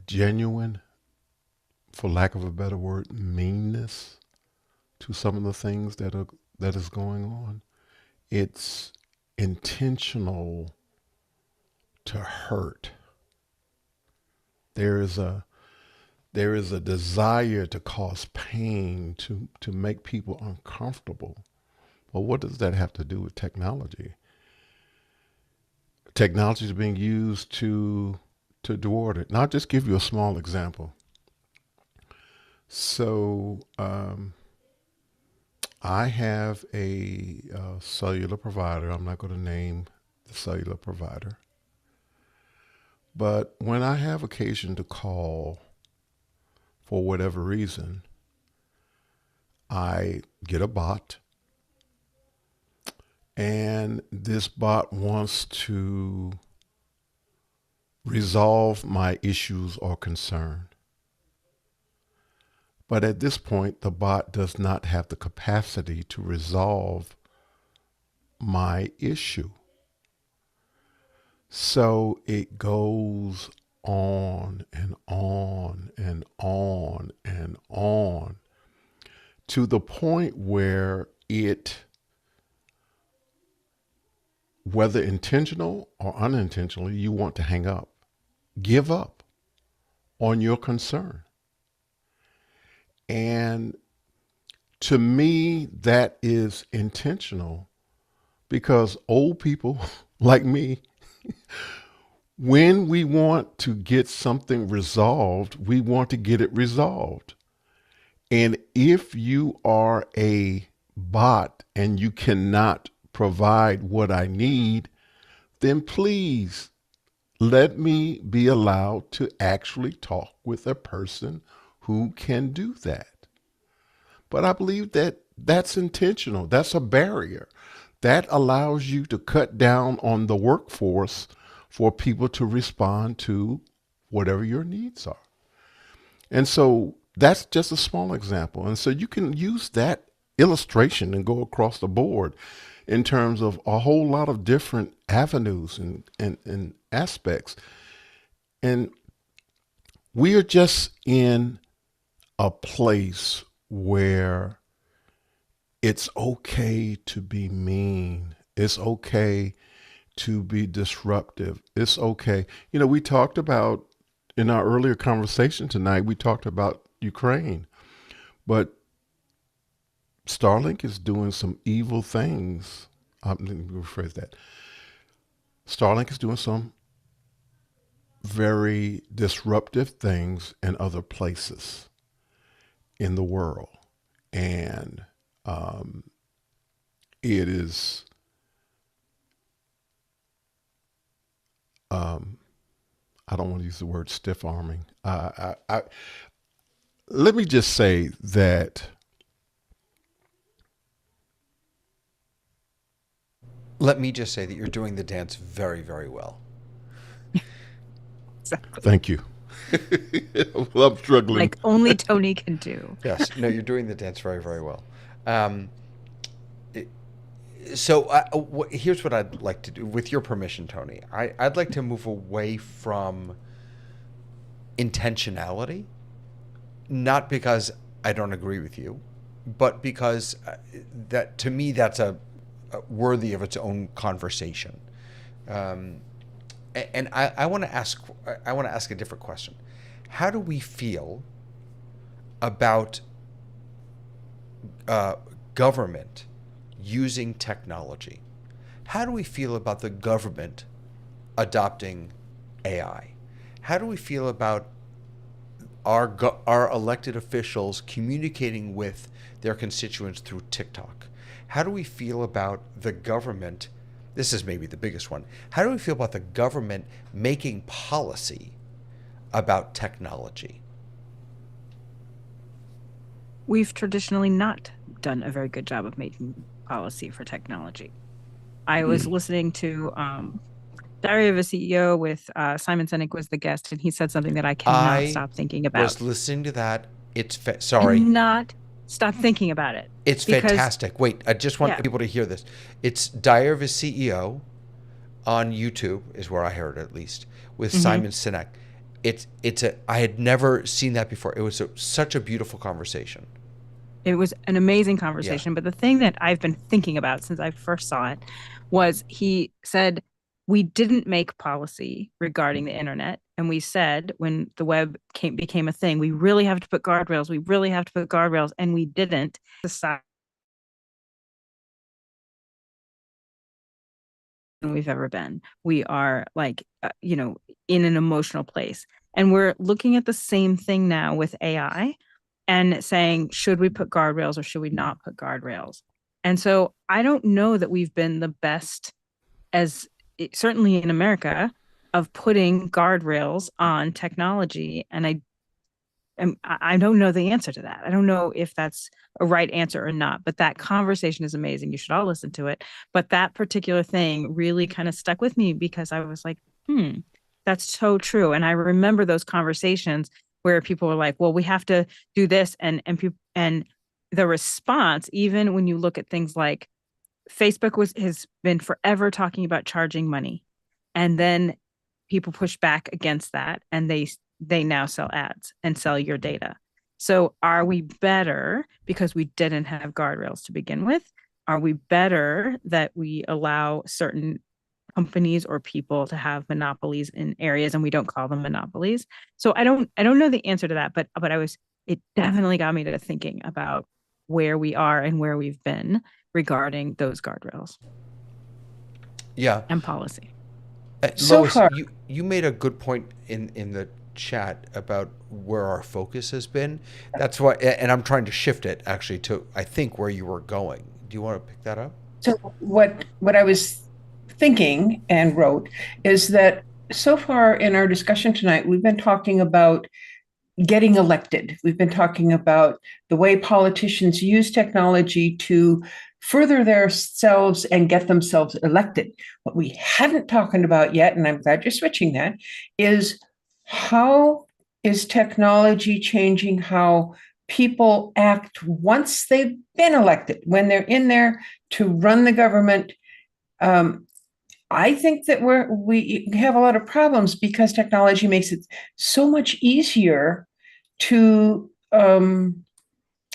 genuine, for lack of a better word, meanness to some of the things that is going on. It's intentional to hurt. There is a desire to cause pain, to make people uncomfortable. Well, what does that have to do with technology? Technology is being used to thwart it. Now, I'll just give you a small example. So, I have a cellular provider. I'm not going to name the cellular provider. But when I have occasion to call, for whatever reason, I get a bot, and this bot wants to resolve my issues or concern. But at this point, the bot does not have the capacity to resolve my issue. So it goes on and on and on and on to the point where it, whether intentional or unintentionally, you want to hang up, give up on your concern. And to me, that is intentional, because old people like me, when we want to get something resolved, we want to get it resolved. And if you are a bot and you cannot provide what I need, then please let me be allowed to actually talk with a person who can do that. But I believe that that's intentional. That's a barrier. That allows you to cut down on the workforce for people to respond to whatever your needs are. And so that's just a small example. And so you can use that illustration and go across the board in terms of a whole lot of different avenues and aspects. And we are just in a place where it's okay to be mean. It's okay to be disruptive. It's okay. We talked about, in our earlier conversation tonight, we talked about Ukraine. But Starlink is doing some evil things. Let me rephrase that. Starlink is doing some very disruptive things in other places in the world. And it is, I don't want to use the word stiff arming. Let me just say that you're doing the dance very, very well. Exactly. Thank you. Well, I'm struggling. Like only Tony can do. Yes. No, you're doing the dance very, very well. So here's what I'd like to do, with your permission, Tony. I'd like to move away from intentionality, not because I don't agree with you, but because that, to me, that's a worthy of its own conversation. And I want to ask a different question. How do we feel about government using technology? How do we feel about the government adopting AI? How do we feel about our elected officials communicating with their constituents through TikTok? How do we feel about the government? This is maybe the biggest one. How do we feel about the government making policy about technology? We've traditionally not done a very good job of making policy for technology. I was listening to Diary of a CEO with Simon Sinek was the guest, and he said something that I cannot stop thinking about. I was listening to that. Sorry. Not stop thinking about it. It's fantastic. Wait, I just want people to hear this. It's Diary of a CEO on YouTube, is where I heard it, at least, with Simon Sinek. I had never seen that before. It was such a beautiful conversation. It was an amazing conversation. Yeah. But the thing that I've been thinking about since I first saw it was he said, we didn't make policy regarding the internet. And we said, when the web became a thing, we really have to put guardrails. We really have to put guardrails. And we didn't decide we've ever been. We are like, in an emotional place. And we're looking at the same thing now with AI and saying, should we put guardrails or should we not put guardrails? And so I don't know that we've been the best, certainly in America, of putting guardrails on technology. And I don't know the answer to that. I don't know if that's a right answer or not, but that conversation is amazing. You should all listen to it. But that particular thing really kind of stuck with me because I was like, that's so true. And I remember those conversations where people were like, well, we have to do this. And the response, even when you look at things like Facebook has been forever talking about charging money. And then people push back against that. And they now sell ads and sell your data. So are we better because we didn't have guardrails to begin with? Are we better that we allow certain companies or people to have monopolies in areas and we don't call them monopolies? So I don't know the answer to that, but it definitely got me to thinking about where we are and where we've been regarding those guardrails. Yeah. And policy. Lois, you made a good point in the chat about where our focus has been. That's why, and I'm trying to shift it actually to, I think, where you were going. Do you want to pick that up? So what I was thinking and wrote is that so far in our discussion tonight, we've been talking about getting elected. We've been talking about the way politicians use technology to further themselves and get themselves elected. What we haven't talked about yet, and I'm glad you're switching that, is how is technology changing how people act once they've been elected, when they're in there to run the government. I think that we have a lot of problems because technology makes it so much easier to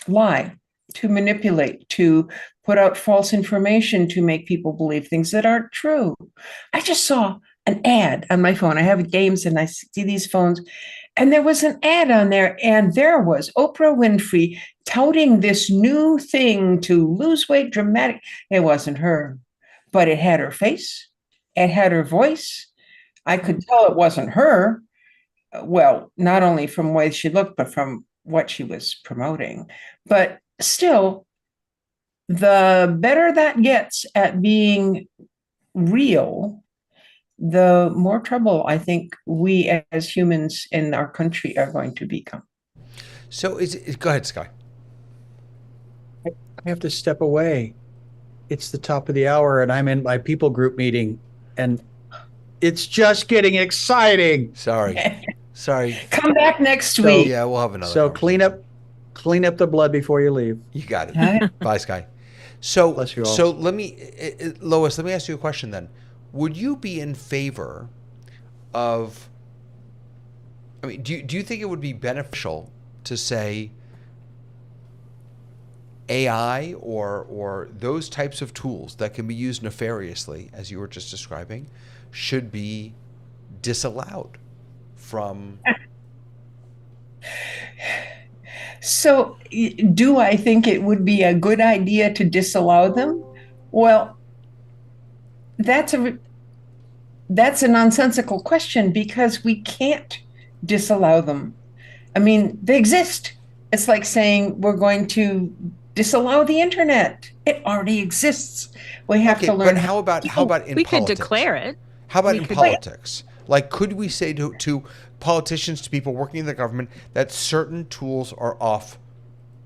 lie, to manipulate, to put out false information, to make people believe things that aren't true. I just saw an ad on my phone. I have games and I see these phones, And there was an ad on there, and there was Oprah Winfrey touting this new thing to lose weight dramatic. It wasn't her, but it had her face, it had her voice. I could tell it wasn't her. Well, not only from the way she looked, but from what she was promoting. But still, the better that gets at being real, the more trouble I think we as humans in our country are going to become. So go ahead, Sky. I have to step away. It's the top of the hour, and I'm in my people group meeting, and it's just getting exciting. Sorry. Come back next So- week. Yeah, we'll have another. So clean conversation. up the blood before you leave. You got it. All right. Bye, Sky. So, Bless you all. so Lois, let me ask you a question then. Would you be in favor of? I mean, do you think it would be beneficial to say AI or those types of tools that can be used nefariously, as you were just describing, should be disallowed from? So, do I think it would be a good idea to disallow them? Well, that's a nonsensical question because we can't disallow them. I mean, they exist. It's like saying we're going to disallow the internet. It already exists. We have to learn. But how about in we politics? could declare it. How about We in could- politics? Like, could we say to politicians, to people working in the government, that certain tools are off?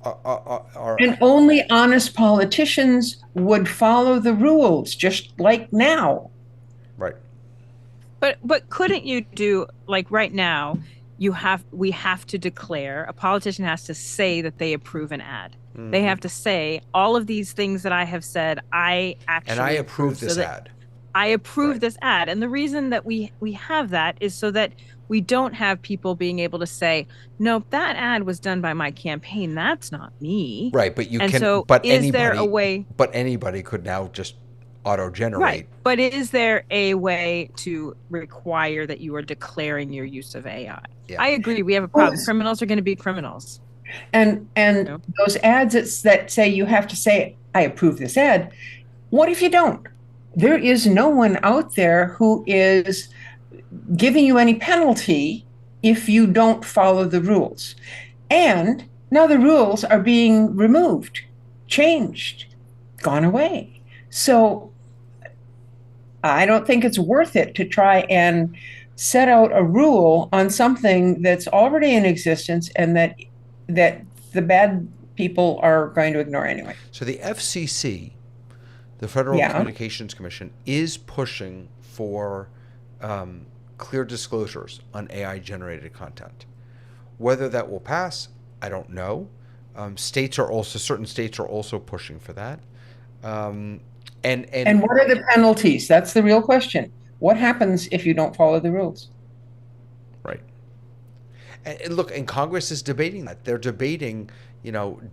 And only honest politicians would follow the rules, just like now. Right. But couldn't you do, like right now, we have to declare, a politician has to say that they approve an ad. Mm-hmm. They have to say all of these things that I have said, I actually And I approve this so that ad. I approve Right. this ad. And the reason that we have that is so that we don't have people being able to say, nope, that ad was done by my campaign. That's not me. Right, but you And can. so But is anybody. there a way? But anybody could now just auto-generate. Right. But is there a way to require that you are declaring your use of AI? Yeah. I agree. We have a problem. Well, Criminals are going to be criminals. And No. those ads that say you have to say, I approve this ad. What if you don't? There is no one out there who is giving you any penalty if you don't follow the rules. And now the rules are being removed, changed, gone away. So I don't think it's worth it to try and set out a rule on something that's already in existence and that the bad people are going to ignore anyway. So the FCC, the Federal Yeah. Communications Commission, is pushing for clear disclosures on AI-generated content. Whether that will pass, I don't know. Certain states are also pushing for that. And And what are the penalties? That's the real question. What happens if you don't follow the rules? right. And look, and Congress is debating that. They're debating,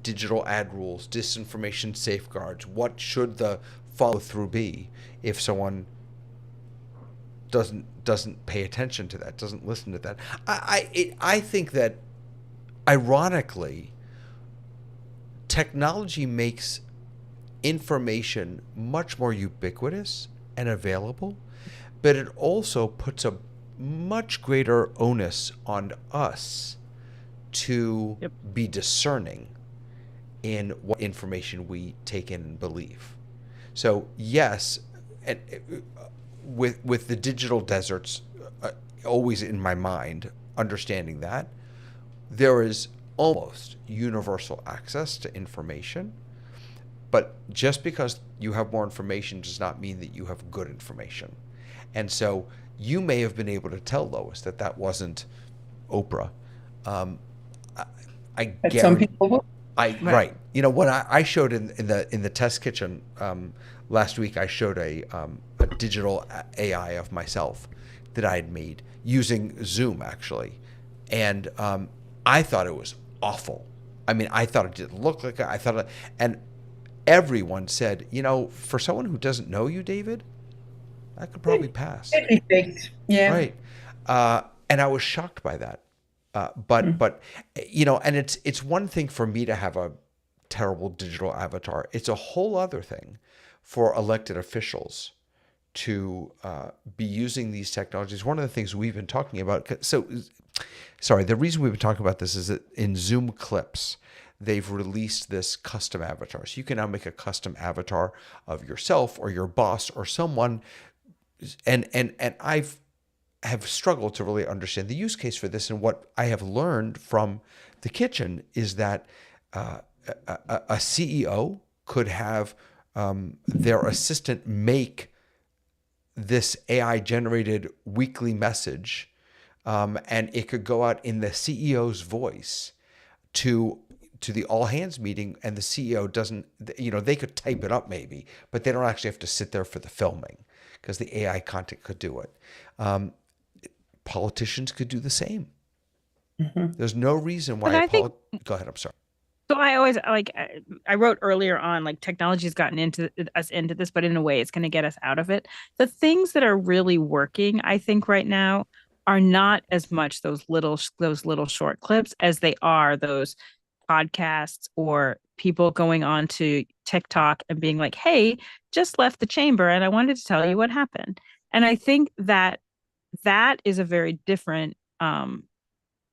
digital ad rules, disinformation safeguards. What should the follow through be if someone doesn't pay attention to that, doesn't listen to that? I think that, ironically, technology makes information much more ubiquitous and available, but it also puts a much greater onus on us to be discerning in what information we take in and believe. So yes, and with the digital deserts always in my mind, understanding that there is almost universal access to information, but just because you have more information does not mean that you have good information. And so you may have been able to tell Lois that wasn't Oprah. I That some people will. right. When I showed in the test kitchen last week, I showed a digital AI of myself that I had made using Zoom actually, and I thought it was awful. I mean, I thought it didn't look like it. And everyone said, for someone who doesn't know you, David, that could probably pass. It'd be faked. Yeah. Right. And I was shocked by that. But and it's one thing for me to have a terrible digital avatar. It's a whole other thing for elected officials to be using these technologies. One of the things we've been talking about. So, sorry, the reason we've been talking about this is that in Zoom clips, they've released this custom avatar. So you can now make a custom avatar of yourself or your boss or someone. And I've have struggled to really understand the use case for this. And what I have learned from the kitchen is that a CEO could have their assistant make this AI generated weekly message, and it could go out in the CEO's voice to the all hands meeting, and the CEO doesn't, they could type it up maybe, but they don't actually have to sit there for the filming because the AI content could do it. Politicians could do the same. There's no reason why. Go ahead. I'm sorry. So I always I wrote earlier on, like, technology has gotten us into this, but in a way it's going to get us out of it. The things that are really working, I think, right now are not as much those little short clips as they are those podcasts or people going on to TikTok and being like, "Hey, just left the chamber and I wanted to tell you what happened." And I think that is a very different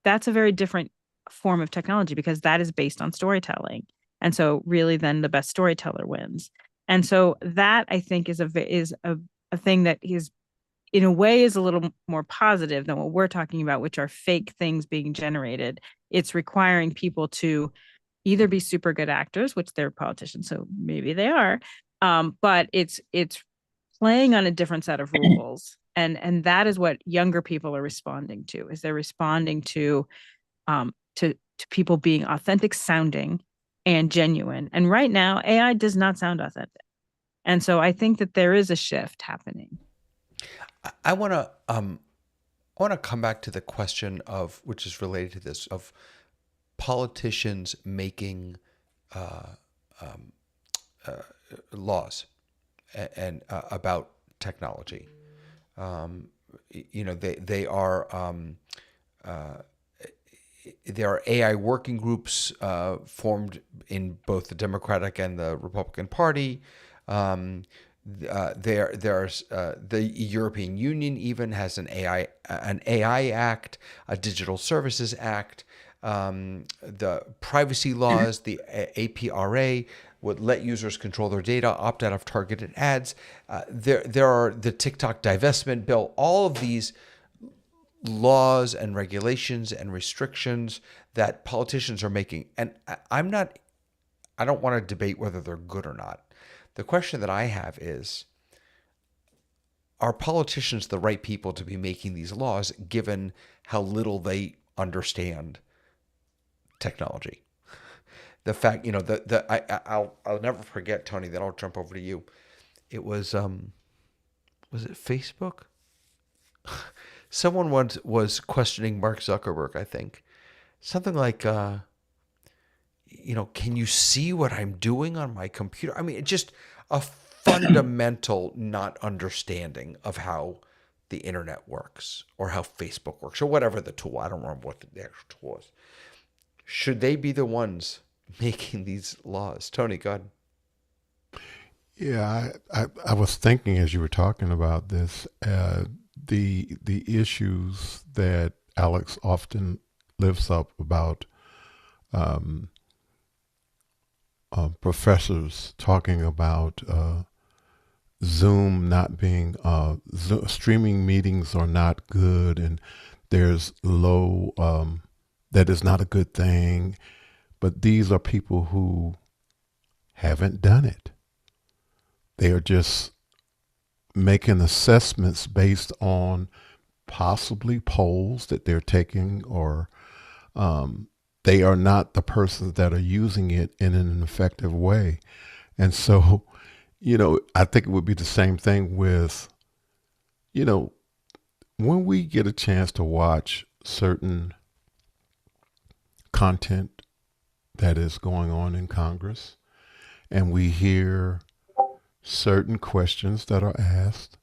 that's a very different form of technology, because that is based on storytelling. And so really then the best storyteller wins. And so that, I think, is a thing that is, in a way, is a little more positive than what we're talking about, which are fake things being generated. It's requiring people to either be super good actors, which they're politicians, so maybe they are, but it's playing on a different set of rules. And that is what younger people are responding to, is they're responding to people being authentic sounding and genuine. And right now, AI does not sound authentic. And so I think that there is a shift happening. I want to come back to the question of, which is related to this, of politicians making laws and about technology. They are there are AI working groups formed in both the Democratic and the Republican Party. There's the European Union even has an AI Act, a Digital Services Act. The privacy laws, the APRA, would let users control their data, opt out of targeted ads. There are the TikTok divestment bill. All of these laws and regulations and restrictions that politicians are making. And I don't want to debate whether they're good or not. The question that I have is, are politicians the right people to be making these laws, given how little they understand technology? The fact, I'll never forget, Tony, then I'll jump over to you. It was it Facebook? Someone once was questioning Mark Zuckerberg, I think. Something like, can you see what I'm doing on my computer? I mean, it's just a fundamental not understanding of how the internet works, or how Facebook works, or whatever the tool. I don't remember what the actual tool was. Should they be the ones making these laws? Tony, go ahead. Yeah, I was thinking as you were talking about this, the issues that Alex often lifts up about professors talking about Zoom not being streaming meetings are not good, and there's low that is not a good thing. But these are people who haven't done it. They are just making assessments based on possibly polls that they're taking, or they are not the persons that are using it in an effective way. And so, I think it would be the same thing with, when we get a chance to watch certain content that is going on in Congress, and we hear certain questions that are asked,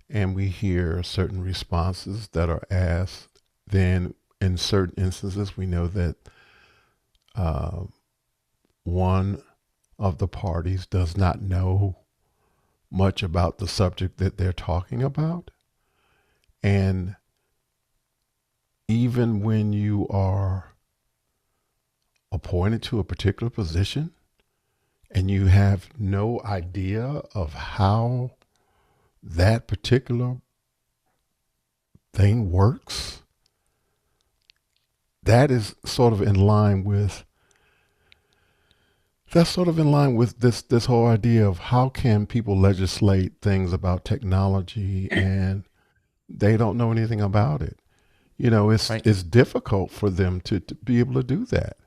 and we hear certain responses that are asked, then in certain instances, we know that one of the parties does not know much about the subject that they're talking about. And even when you are appointed to a particular position and you have no idea of how that particular thing works, that is sort of in line with this whole idea of how can people legislate things about technology and they don't know anything about it. It's difficult for them to be able to do that.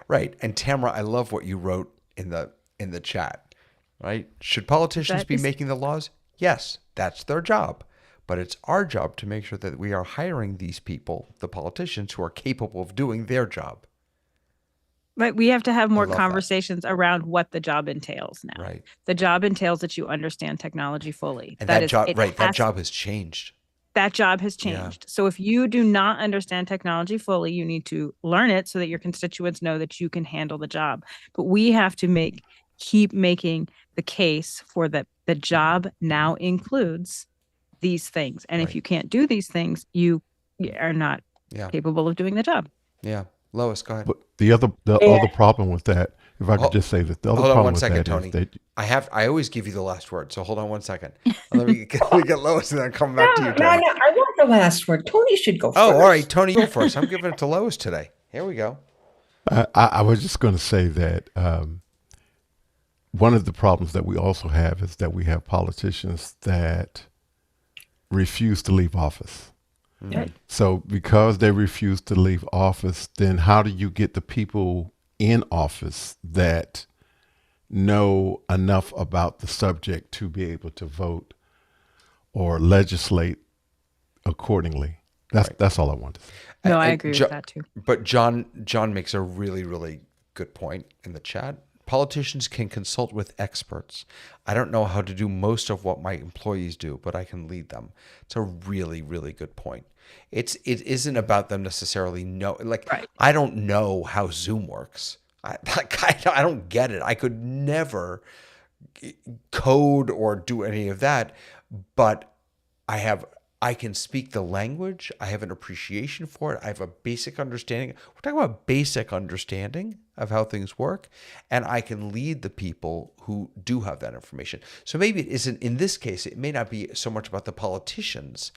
Right. And Tamara, I love what you wrote in the chat. Right? Should politicians be making the laws? Yes, that's their job. But it's our job to make sure that we are hiring these people, the politicians, who are capable of doing their job. Right. We have to have more conversations around what the job entails now. Right. The job entails that you understand technology fully. And that job has changed. That job has changed. Yeah. So if you do not understand technology fully, you need to learn it so that your constituents know that you can handle the job. But we have to keep making the case for that the job now includes these things. And if you can't do these things, you are not capable of doing the job. Yeah. Lois, go ahead. But the other problem with that, if I could just say that the other problem with that Tony. is that I always give you the last word, so hold on 1 second. Let me get Lois and then come back to you, Tony. No, I want the last word. Tony should go first. Oh, all right, Tony, go first. I'm giving it to Lois today. Here we go. I was just going to say that one of the problems that we also have is that we have politicians that refuse to leave office. Mm-hmm. So because they refuse to leave office, then how do you get the people in office that know enough about the subject to be able to vote or legislate accordingly? That's all I wanted to say. No, I agree with that too. But John makes a really, really good point in the chat. Politicians can consult with experts. I don't know how to do most of what my employees do, but I can lead them. It's a really, really good point. It isn't about them necessarily I don't know how Zoom works. I don't get it. I could never code or do any of that, but I can speak the language. I have an appreciation for it. I have a basic understanding. We're talking about basic understanding of how things work, and I can lead the people who do have that information. So maybe it isn't, in this case, it may not be so much about the politicians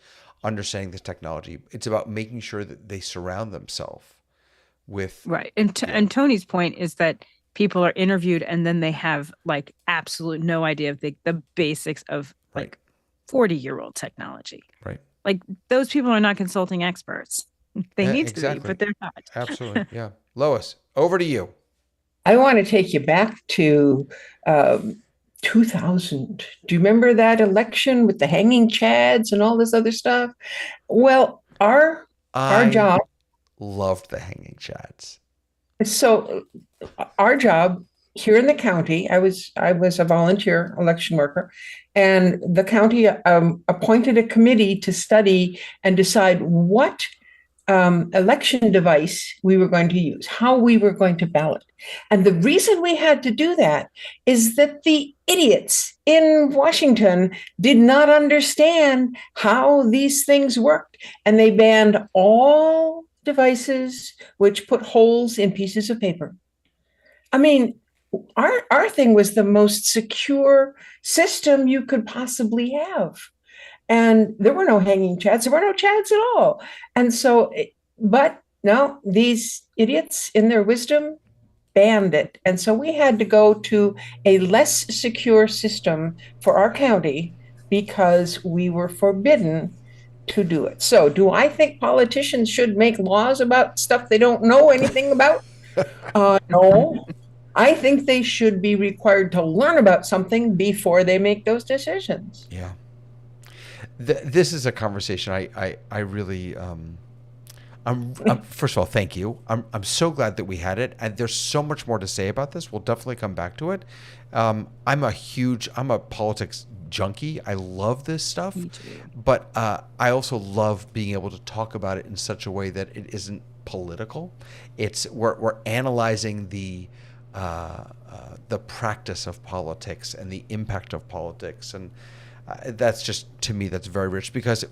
understanding this technology. It's about making sure that they surround themselves with... Right. And Tony's point is that people are interviewed and then they have absolute no idea of the basics of 40-year-old technology. Right. Those people are not consulting experts. They need to be, but they're not. Absolutely. Yeah. Lois, over to you. I want to take you back to 2000. Do you remember that election with the hanging chads and all this other stuff? Well, our job... loved the hanging chads. So our job here in the county, I was a volunteer election worker, and the county appointed a committee to study and decide what election device we were going to use, how we were going to ballot. And the reason we had to do that is that the idiots in Washington did not understand how these things worked, and they banned all devices which put holes in pieces of paper. I mean, our thing was the most secure system you could possibly have. And there were no hanging chads. There were no chads at all. And so, but no, these idiots in their wisdom banned it. And so we had to go to a less secure system for our county because we were forbidden to do it. So do I think politicians should make laws about stuff they don't know anything about? No. I think they should be required to learn about something before they make those decisions. Yeah. This is a conversation I really First of all, thank you. I'm so glad that we had it, and there's so much more to say about this. We'll definitely come back to it. I'm a politics junkie. I love this stuff, Me too. but I also love being able to talk about it in such a way that it isn't political. We're analyzing the practice of politics and the impact of politics, and that's just, to me, that's very rich, because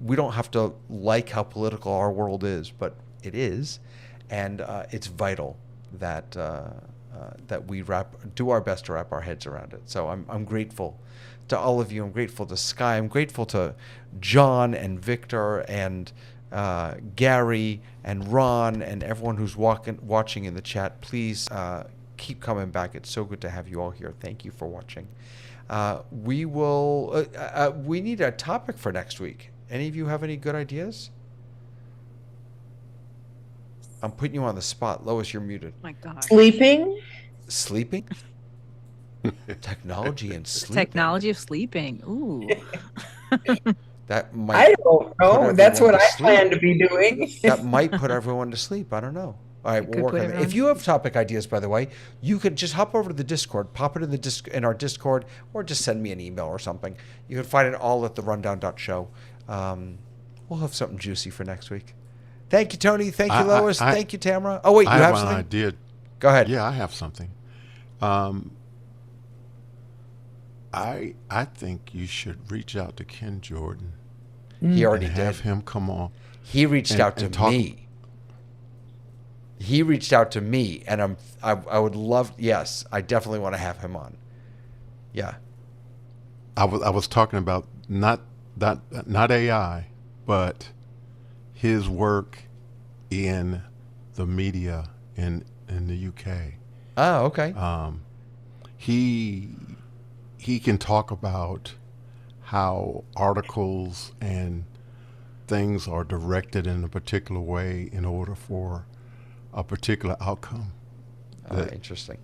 we don't have to like how political our world is, but it is, and it's vital that that we do our best to wrap our heads around it. So I'm grateful to all of you. I'm grateful to Sky. I'm grateful to John and Victor and Gary and Ron and everyone who's watching in the chat. Please keep coming back. It's so good to have you all here. Thank you for watching. We need a topic for next week. Any of you have any good ideas? I'm putting you on the spot. Lois, you're muted. My God. Sleeping? Sleeping? Technology and sleeping. Technology of sleeping. Ooh. That might. I don't know. put That's everyone what to I sleep. plan to be doing. That might put everyone to sleep. I don't know. All right, we'll work on it. If you have topic ideas, by the way, you could just hop over to the Discord, pop it in our Discord, or just send me an email or something. You can find it all at therundown.show. We'll have something juicy for next week. Thank you, Tony. Thank you, Lois. Thank you, Tamara. Oh, wait, you have something? I did. Go ahead. Yeah, I have something. I think you should reach out to Ken Jordan. He already and did. have him come on. He reached out to me. He reached out to me, and I would love. Yes, I definitely want to have him on. Yeah. I was talking about not AI, but his work in the media in the UK. Oh, okay. He can talk about how articles and things are directed in a particular way in order for a particular outcome. Interesting.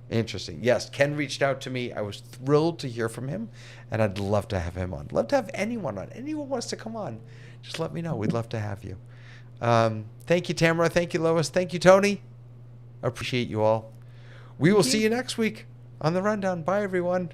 Interesting. Yes, Ken reached out to me. I was thrilled to hear from him, and I'd love to have him on. Love to have anyone on. Anyone wants to come on, just let me know. We'd love to have you. Thank you, Tamara. Thank you, Lois. Thank you, Tony. I appreciate you all. We will see you next week on The Rundown. Bye, everyone.